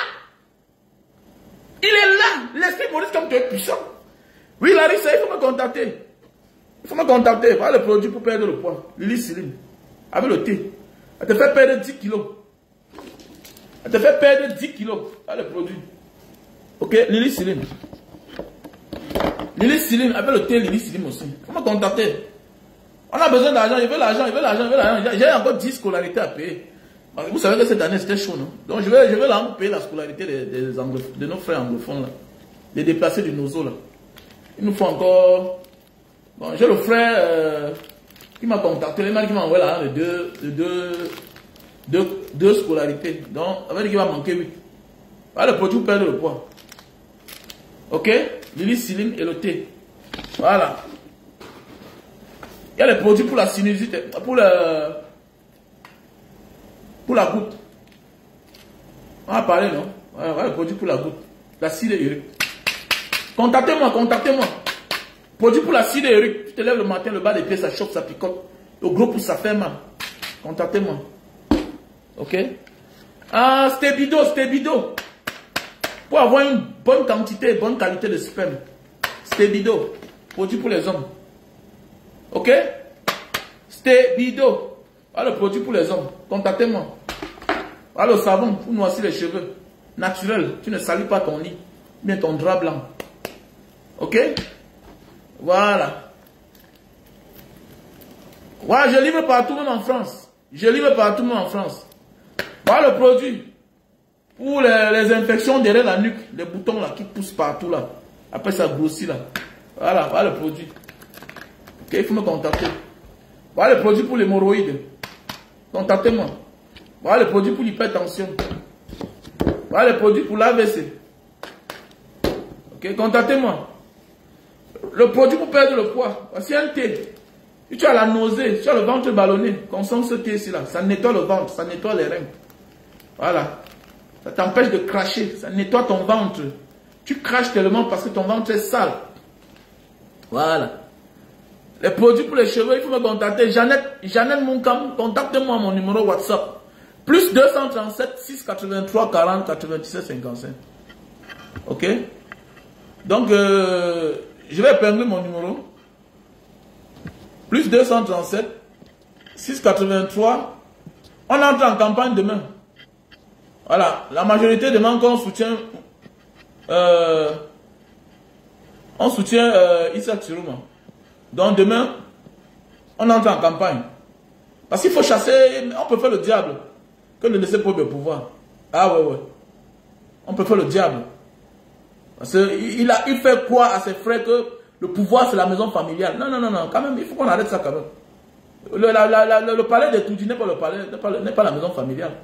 Il est là. L'esprit Maurice Kamto est puissant. Oui, Larissa, il faut me contacter. Il faut me contacter. Voilà le produit pour perdre le poids. Lily Siline. Avec le thé. Elle te fait perdre 10 kilos. Elle te fait perdre 10 kilos. Voilà le produit. Ok, Lily Siline. Lily Siline, avec le thé, Lily Siline aussi. Il faut me contacter. On a besoin d'argent, il veut l'argent, il veut l'argent, il veut l'argent. J'ai encore 10 scolarités à payer. Vous savez que cette année c'était chaud, non? Donc je vais là payer la scolarité de nos frères anglophones là. Les déplacés du Nozo là. Il nous faut encore. Bon, j'ai le frère qui m'a contacté, le mari qui m'a envoyé là deux scolarités. Donc, ça veut dire qu'il va manquer 8. Voilà le produit pour perdre le poids. Ok? Lily Siline et le thé. Voilà. Il y a les produits pour la sinusite, pour la goutte. On va parler, non? Voilà le produit pour la goutte. L'acide urique. Contactez-moi, contactez-moi. Produit pour l'acide urique. Tu te lèves le matin, le bas des pieds, ça choque, ça picote. Le gros pouce, ça fait mal. Contactez-moi. Ok? Ah, Stébido. Pour avoir une bonne quantité, bonne qualité de sperme. Stébido. Produit pour les hommes. Ok? Stébido. Voilà le produit pour les hommes. Contactez-moi. Voilà le savon pour noircir les cheveux. Naturel. Tu ne salis pas ton lit. Bien ton drap blanc. Ok? Voilà. Voilà, je livre partout même en France. Je livre partout même en France. Voilà le produit. Pour les infections derrière la nuque. Les boutons là qui poussent partout là. Après ça grossit là. Voilà le produit. Ok, il faut me contacter. Voilà le produit pour l'hémorroïde. Contactez-moi. Voilà le produit pour l'hypertension. Voilà le produit pour l'AVC. Ok, contactez-moi. Le produit pour perdre le poids. Voici un thé. Si tu as la nausée, si tu as le ventre ballonné, consomme ce thé ici là. Ça nettoie le ventre, ça nettoie les reins. Voilà. Ça t'empêche de cracher, ça nettoie ton ventre. Tu craches tellement parce que ton ventre est sale. Voilà. Les produits pour les cheveux, il faut me contacter. Jeannette Moukam, contactez-moi à mon numéro WhatsApp. Plus 237 683 40 97 55. Ok? Donc, je vais épingler mon numéro. Plus 237 683. On entre en campagne demain. Voilà. La majorité demande qu'on soutient Issa Chirouma. Donc demain, on entre en campagne. Parce qu'il faut chasser, on peut faire le diable que de laisser pour le pouvoir. Ah ouais. On peut faire le diable. Parce qu'il fait croire à ses frères que le pouvoir c'est la maison familiale. Non, quand même, il faut qu'on arrête ça quand même. Le palais de Toudi n'est pas le palais, n'est pas la maison familiale.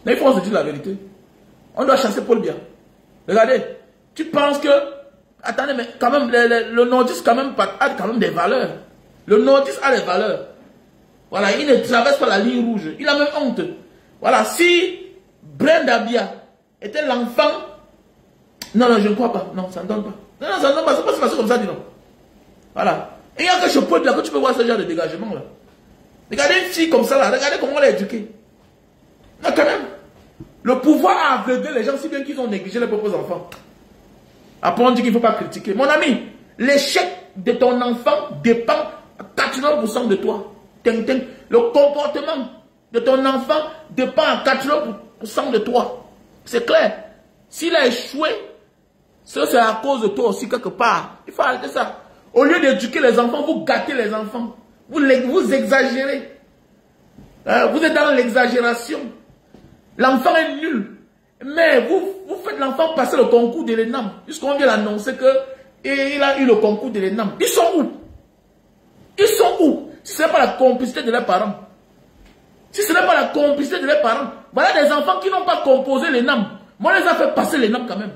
Mais il faut se dire la vérité. On doit chasser Paul Biya. Regardez, tu penses que... Attendez, mais quand même, le nordiste quand même, a quand même des valeurs. Le nordiste a des valeurs. Voilà, il ne traverse pas la ligne rouge. Il a même honte. Voilà, si Brenda Biya était l'enfant... Non, non, je ne crois pas. Non, ça ne donne pas. Non, non, ça ne donne pas. C'est pas passé comme ça, dis donc. Voilà. Et il y a que chez Paul Biya que tu peux voir ce genre de dégagement là. Regardez une fille comme ça là. Regardez comment on l'a éduquée. Non, quand même. Le pouvoir a aveuglé les gens si bien qu'ils ont négligé les propres enfants. Après on dit qu'il ne faut pas critiquer. Mon ami, l'échec de ton enfant dépend à 80% de toi. Le comportement de ton enfant dépend à 80% de toi. C'est clair. S'il a échoué, c'est à cause de toi aussi quelque part. Il faut arrêter ça. Au lieu d'éduquer les enfants, vous gâtez les enfants. Vous exagérez. Vous êtes dans l'exagération. L'enfant est nul. Mais vous faites l'enfant passer le concours de l'ENAM. Puisqu'on vient d'annoncer qu'il a eu le concours de l'ENAM. Ils sont où? Ils sont où? Si ce n'est pas la complicité de leurs parents. Si ce n'est pas la complicité de leurs parents. Voilà des enfants qui n'ont pas composé l'ENAM. Moi, on les a fait passer l'ENAM quand même.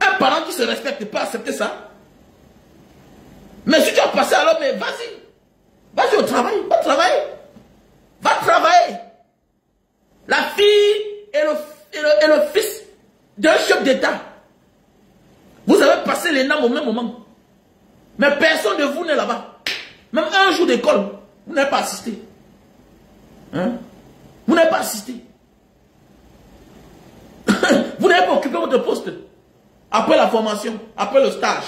Un parent qui se respecte ne peut pas accepter ça. Mais si tu as passé alors, mais vas-y. Vas-y au travail. Va travailler. Va travailler. La fille et le fils d'un chef d'État. Vous avez passé l'ENAM au même moment. Mais personne de vous n'est là-bas. Même un jour d'école, vous n'avez pas assisté. Hein? Vous n'avez pas assisté. Vous n'avez pas occupé votre poste. Après la formation, après le stage.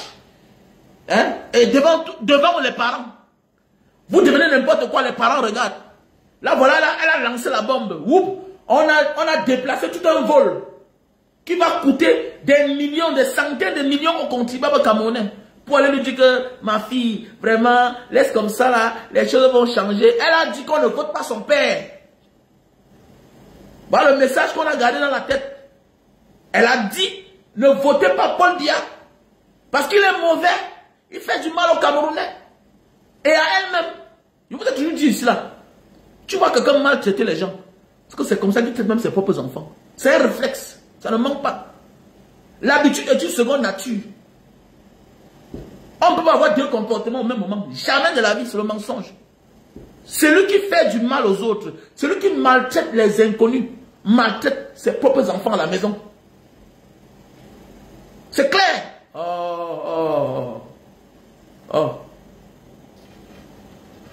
Hein? Et devant les parents. Vous devenez n'importe quoi, les parents regardent. Là, voilà, là, elle a lancé la bombe. Oups, on a déplacé tout un vol qui va coûter des millions, des centaines de millions au contribuable camerounais. Pour aller lui dire que, ma fille, vraiment, laisse comme ça là, les choses vont changer. Elle a dit qu'on ne vote pas son père. Voilà le message qu'on a gardé dans la tête. Elle a dit, ne votez pas Paul Biya. Parce qu'il est mauvais. Il fait du mal aux Camerounais. Et à elle-même. Je vous ai toujours dit ici là. Tu vois quelqu'un maltraiter les gens. Parce que c'est comme ça qu'il traite même ses propres enfants. C'est un réflexe. Ça ne manque pas. L'habitude est une seconde nature. On ne peut pas avoir deux comportements au même moment. Jamais de la vie, c'est le mensonge. Celui qui fait du mal aux autres, celui qui maltraite les inconnus, maltraite ses propres enfants à la maison. C'est clair. Oh.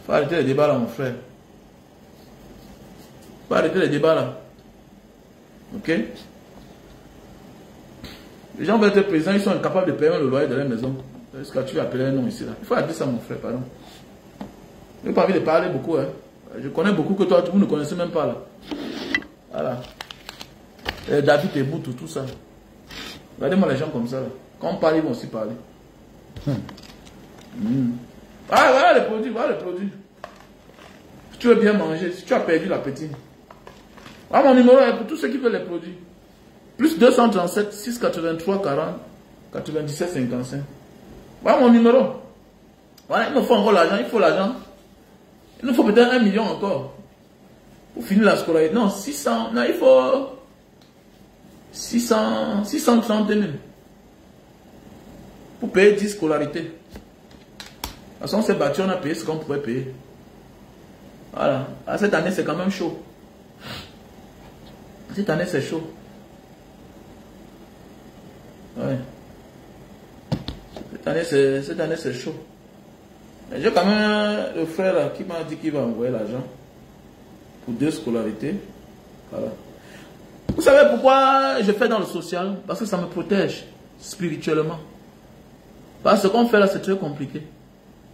Faut arrêter les débats là, mon frère. Faut arrêter les débats là. Ok? Les gens veulent être présidents, ils sont incapables de payer le loyer de leur maison. Est-ce que tu as appelé un nom ici là? Il faut arrêter ça, mon frère, pardon. Je n'ai pas envie de parler beaucoup. Hein. Je connais beaucoup que toi, vous ne connaissez même pas là. Voilà. David et Boutou, tout ça. Regardez-moi les gens comme ça là. Quand on parle, ils vont aussi parler. Ah, voilà les produits, voilà les produits. Si tu veux bien manger, si tu as perdu l'appétit. Voilà mon numéro pour tous ceux qui veulent les produits. Plus 237 683 40 97 55. Voilà mon numéro. Voilà, il me faut encore l'argent, il faut l'argent. Il nous faut peut-être 1 million encore. Pour finir la scolarité. Non, 600, non, il faut 630 000. Pour payer 10 scolarités. De toute façon, on s'est battu, on a payé ce qu'on pouvait payer. Voilà. Ah, cette année, c'est quand même chaud. Cette année, c'est chaud. Ouais. Cette année, c'est chaud. J'ai quand même le frère qui m'a dit qu'il va envoyer l'argent pour 2 scolarités. Voilà. Vous savez pourquoi je fais dans le social? Parce que ça me protège spirituellement. Parce que ce qu'on fait là, c'est très compliqué.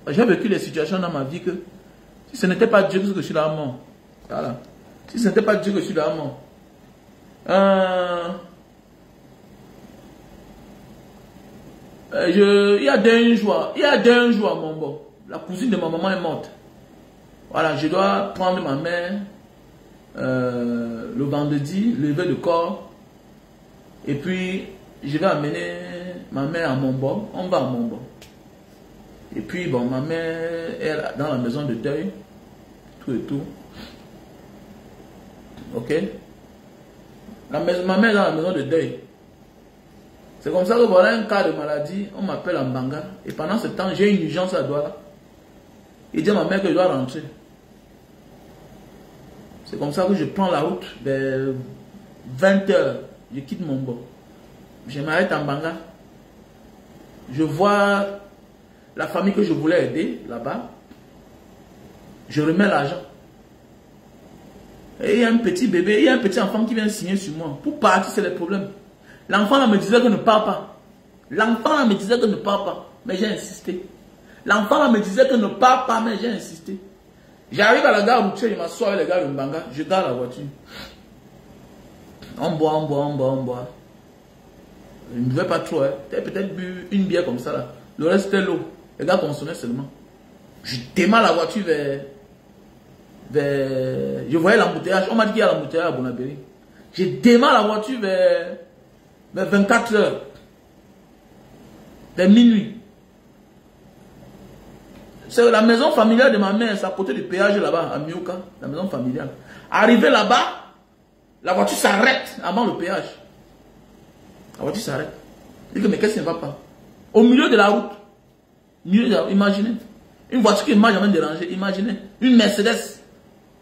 J'ai vécu des situations dans ma vie que si ce n'était pas Dieu que je suis là à mort. Voilà. Si ce n'était pas Dieu que je suis là à mort. Il y a d'un jour à mon bord. La cousine de ma maman est morte. Voilà, je dois prendre ma mère le vendredi, lever le corps. Et puis, je vais amener ma mère à Montbord. On va à Montbord. Et puis, bon, ma mère est dans la maison de deuil. Tout et tout. Ok? Ma mère est dans la maison de deuil. C'est comme ça que voilà un cas de maladie, on m'appelle en Banga. Et pendant ce temps, j'ai une urgence à Douala. Il dit à ma mère que je dois rentrer. C'est comme ça que je prends la route vers 20 h. Je quitte mon bord. Je m'arrête en Banga. Je vois la famille que je voulais aider là-bas. Je remets l'argent. Et il y a un petit bébé, il y a un petit enfant qui vient signer sur moi. Pour partir, c'est le problème. L'enfant là me disait que ne parle pas. L'enfant là me disait que ne parle pas. Mais j'ai insisté. L'enfant là me disait que ne parle pas, mais j'ai insisté. J'arrive à la gare routière, je m'assois avec les gars de Mbanga, je garde la voiture. On boit, on boit, on boit, on boit. Je ne buvais pas trop, hein. Peut-être bu une bière comme ça là. Le reste c'était l'eau. Les gars consommaient seulement. Je démarre la voiture vers... Je voyais l'embouteillage. On m'a dit qu'il y a l'embouteillage à Bonabéry. Je démarre la voiture vers 24 h. Vers minuit. C'est la maison familiale de ma mère, c'est à côté du péage là-bas, à Mioka, la maison familiale. Arrivé là-bas, la voiture s'arrête avant le péage. La voiture s'arrête. Je dis que mais qu'est-ce qui ne va pas? Au milieu de la route. Imaginez. Une voiture qui ne m'a jamais dérangé. Imaginez. Une Mercedes.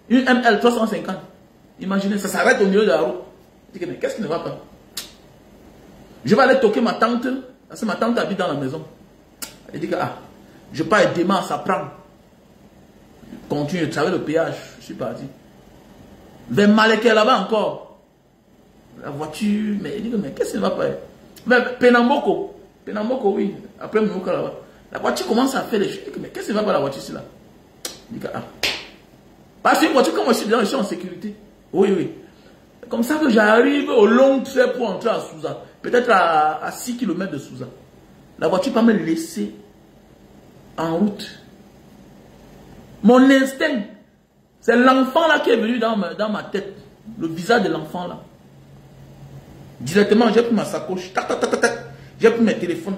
Une ML 350. Imaginez, ça s'arrête au milieu de la route. Je dis que mais qu'est-ce qui ne va pas? Je vais aller toquer ma tante. Parce que ma tante habite dans la maison. Elle dit que je pars et démarre, ça prend. Je continue, je travaille le péage. Je suis parti. Vers Maleke là-bas encore. La voiture, mais il dit que mais qu'est-ce qui ne va pas? Mais Penamboko, oui. Après Mouka là-bas. La voiture commence à faire des choses. Je dis que mais qu'est-ce qui ne va pas la voiture ici là? Il dit que parce qu'une voiture, comme moi je suis dedans, je suis en sécurité. Oui, oui. Comme ça que j'arrive au long trait pour entrer à Souza. Peut-être à 6 km de Souza. La voiture peut me laisser en route. Mon instinct, c'est l'enfant là qui est venu dans ma tête. Le visage de l'enfant là. Directement, j'ai pris ma sacoche. J'ai pris mes téléphones.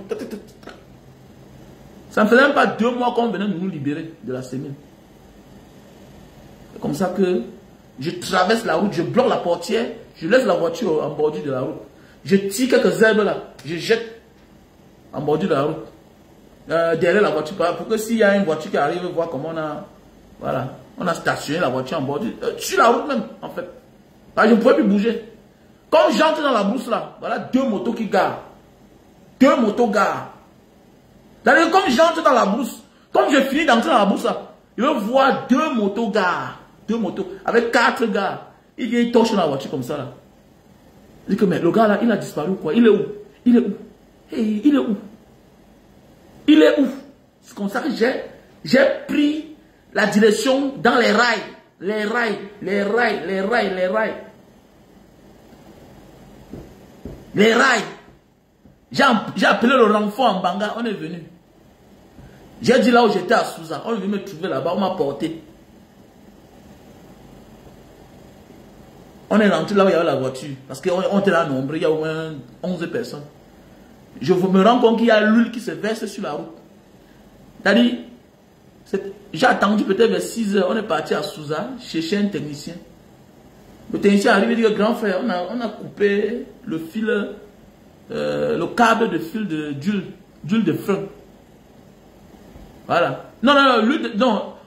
Ça ne faisait même pas 2 mois qu'on venait de nous libérer de la semaine. C'est comme ça que je traverse la route, je bloque la portière, je laisse la voiture en bordure de la route. Je tire quelques herbes là, je jette en bordure de la route. Derrière la voiture, pour que s'il y a une voiture qui arrive, voir comment on a stationné la voiture en bordure. Sur la route même, en fait. Parce que je ne pouvais plus bouger. Quand j'entre dans la brousse là, voilà 2 motos qui garent. 2 motos garent. C'est-à-dire comme j'entre dans la brousse, comme je finis d'entrer dans la brousse là, je vais voir 2 motos garent. 2 motos, avec 4 gars. Il vient, il torche dans la voiture comme ça là. Il dit que mais le gars là, il a disparu quoi? Il est où? Il est où? Hey, il est où? Il est où? C'est comme ça que j'ai pris la direction dans les rails. Les rails, les rails, les rails, les rails. Les rails. J'ai appelé le renfort en Banga, on est venu. J'ai dit là où j'étais à Souza, on est venu me trouver là-bas, on m'a porté. On est rentré là où il y avait la voiture. Parce qu'on était là nombreux, il y a au moins 11 personnes. Je me rends compte qu'il y a l'huile qui se verse sur la route. C'est-à-dire, j'ai attendu peut-être vers 6 h, on est parti à Souza, chercher un technicien. Le technicien arrive et dit, grand frère, on a coupé le fil, le câble de fil d'huile de frein. Voilà. Non,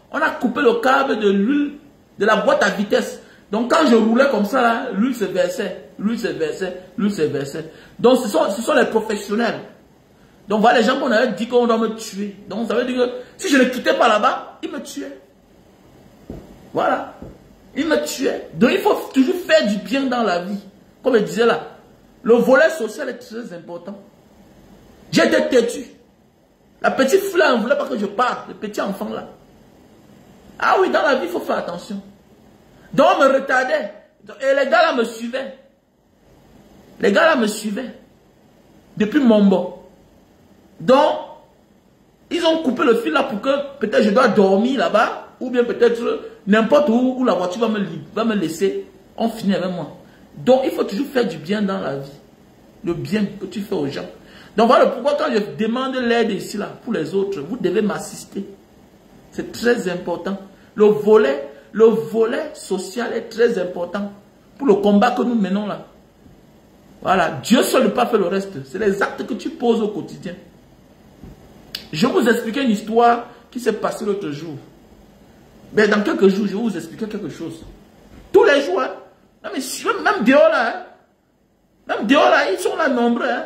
on a coupé le câble de l'huile de la boîte à vitesse. Donc quand je roulais comme ça, là, l'huile se versait, l'huile se versait, l'huile se versait. Donc ce sont les professionnels. Donc voilà les gens qu'on avait dit qu'on doit me tuer. Donc ça veut dire que si je ne quittais pas là-bas, ils me tuaient. Voilà. Ils me tuaient. Donc il faut toujours faire du bien dans la vie. Comme je disais là, le volet social est très important. J'ai été têtu. La petite fille là ne voulait pas que je parte, le petit enfant là. Ah oui, dans la vie, il faut faire attention. Donc on me retardait. Et les gars là me suivaient. Les gars là me suivaient. Depuis Mombo. Donc, ils ont coupé le fil là pour que peut-être je dois dormir là-bas. Ou bien peut-être n'importe où la voiture va me laisser. On finit avec moi. Donc il faut toujours faire du bien dans la vie. Le bien que tu fais aux gens. Donc voilà pourquoi quand je demande l'aide ici là pour les autres, vous devez m'assister. C'est très important. Le volet social est très important. pour le combat que nous menons là. Voilà, Dieu seul ne peut pas faire le reste. C'est les actes que tu poses au quotidien. Je vais vous expliquer une histoire qui s'est passée l'autre jour. Mais dans quelques jours, je vais vous expliquer quelque chose. Tous les jours, hein? Non, mais même dehors là, hein? Même dehors là, ils sont là nombreux. Hein?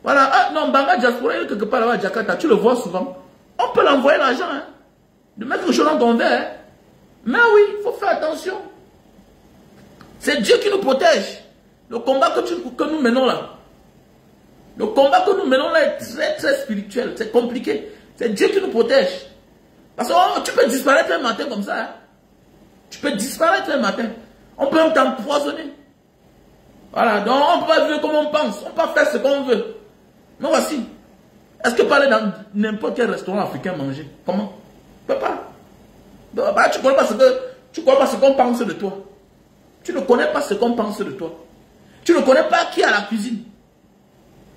Voilà, ah, non, Banga Diaspora, il est quelque part là-bas à Jakarta, tu le vois souvent. On peut l'envoyer l'argent, hein? De mettre quelque chose dans ton verre. Hein? Mais oui, il faut faire attention. C'est Dieu qui nous protège. Le combat que nous menons là. Le combat que nous menons là est très très spirituel. C'est compliqué. C'est Dieu qui nous protège. Parce que tu peux disparaître un matin comme ça. Hein? Tu peux disparaître un matin. On peut t'empoisonner. Voilà. Donc on ne peut pas vivre comme on pense. On ne peut pas faire ce qu'on veut. Mais voici. Est-ce que parler dans n'importe quel restaurant africain manger? Comment? Tu ne peux pas. Donc, bah, tu ne connais pas ce qu'on pense de toi. Tu ne connais pas ce qu'on pense de toi. Tu ne connais pas qui est à la cuisine.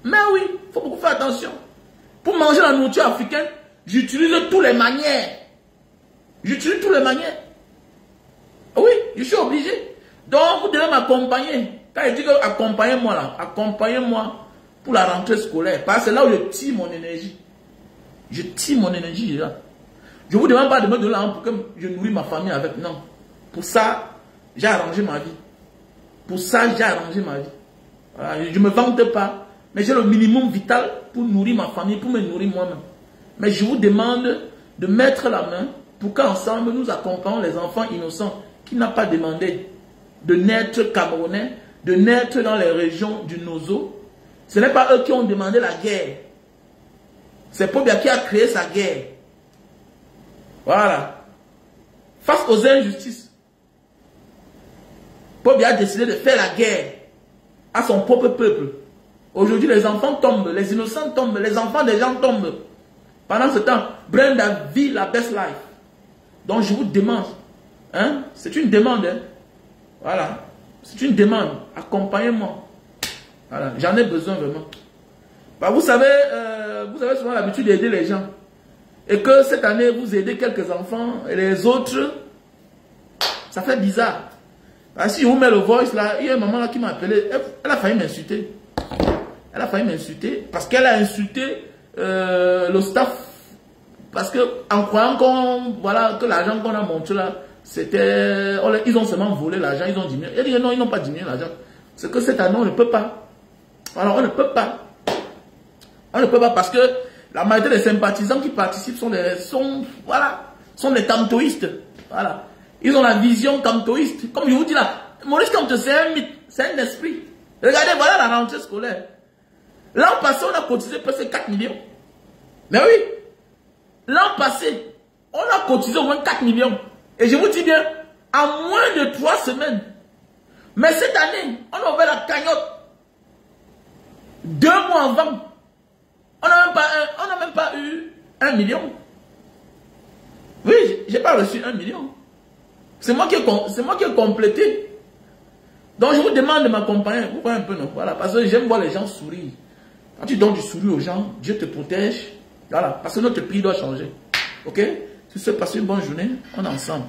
Mais oui, il faut beaucoup faire attention. Pour manger la nourriture africaine, j'utilise toutes les manières. J'utilise toutes les manières. Oui, je suis obligé. Donc, vous devez m'accompagner. Quand je dis que accompagnez-moi là, accompagnez-moi pour la rentrée scolaire. Parce que c'est là où je tire mon énergie. Je tire mon énergie là. Je ne vous demande pas de me donner l'argent pour que je nourris ma famille avec. Non. Pour ça, j'ai arrangé ma vie. Pour ça, j'ai arrangé ma vie. Voilà, je ne me vante pas. Mais j'ai le minimum vital pour nourrir ma famille, pour me nourrir moi-même. Mais je vous demande de mettre la main pour qu'ensemble nous accompagnions les enfants innocents qui n'ont pas demandé de naître camerounais, de naître dans les régions du Nozo. Ce n'est pas eux qui ont demandé la guerre. C'est Pobia qui a créé sa guerre. Voilà. Face aux injustices, Pobia a décidé de faire la guerre à son propre peuple. Aujourd'hui, les enfants tombent, les innocents tombent, les enfants des gens tombent. Pendant ce temps, Brenda vit la best life. Donc je vous demande, hein, c'est une demande, hein, voilà, c'est une demande, accompagnez-moi. Voilà, j'en ai besoin vraiment. Bah, vous avez souvent l'habitude d'aider les gens. Et que cette année, vous aidez quelques enfants et les autres, ça fait bizarre. Bah, si je vous mets le voice là, il y a une maman là qui m'a appelé, elle a failli m'insulter. Elle a failli m'insulter parce qu'elle a insulté le staff. Parce que en croyant voilà, que l'argent qu'on a montré là, c'était... Ils ont seulement volé l'argent, ils ont diminué. Elle dit non, ils n'ont pas diminué l'argent. C'est que cette année, on ne peut pas. Alors, on ne peut pas. On ne peut pas parce que la majorité des sympathisants qui participent sont des camtoïstes. Voilà. Ils ont la vision camtoïste. Comme je vous dis là, Maurice Kamto, c'est un mythe, c'est un esprit. Regardez, voilà la rentrée scolaire. L'an passé, on a cotisé presque 4 millions. Mais oui, l'an passé, on a cotisé au moins 4 millions. Et je vous dis bien, en moins de 3 semaines. Mais cette année, on a ouvert la cagnotte 2 mois avant. On n'a même pas eu 1 million. Oui, je n'ai pas reçu 1 million. C'est moi qui ai complété. Donc je vous demande de m'accompagner. Vous voyez un peu, non? Voilà, parce que j'aime voir les gens sourire. Quand tu donnes du sourire aux gens, Dieu te protège. Voilà, parce que notre pays doit changer. Ok? Si vous passez une bonne journée, on est ensemble.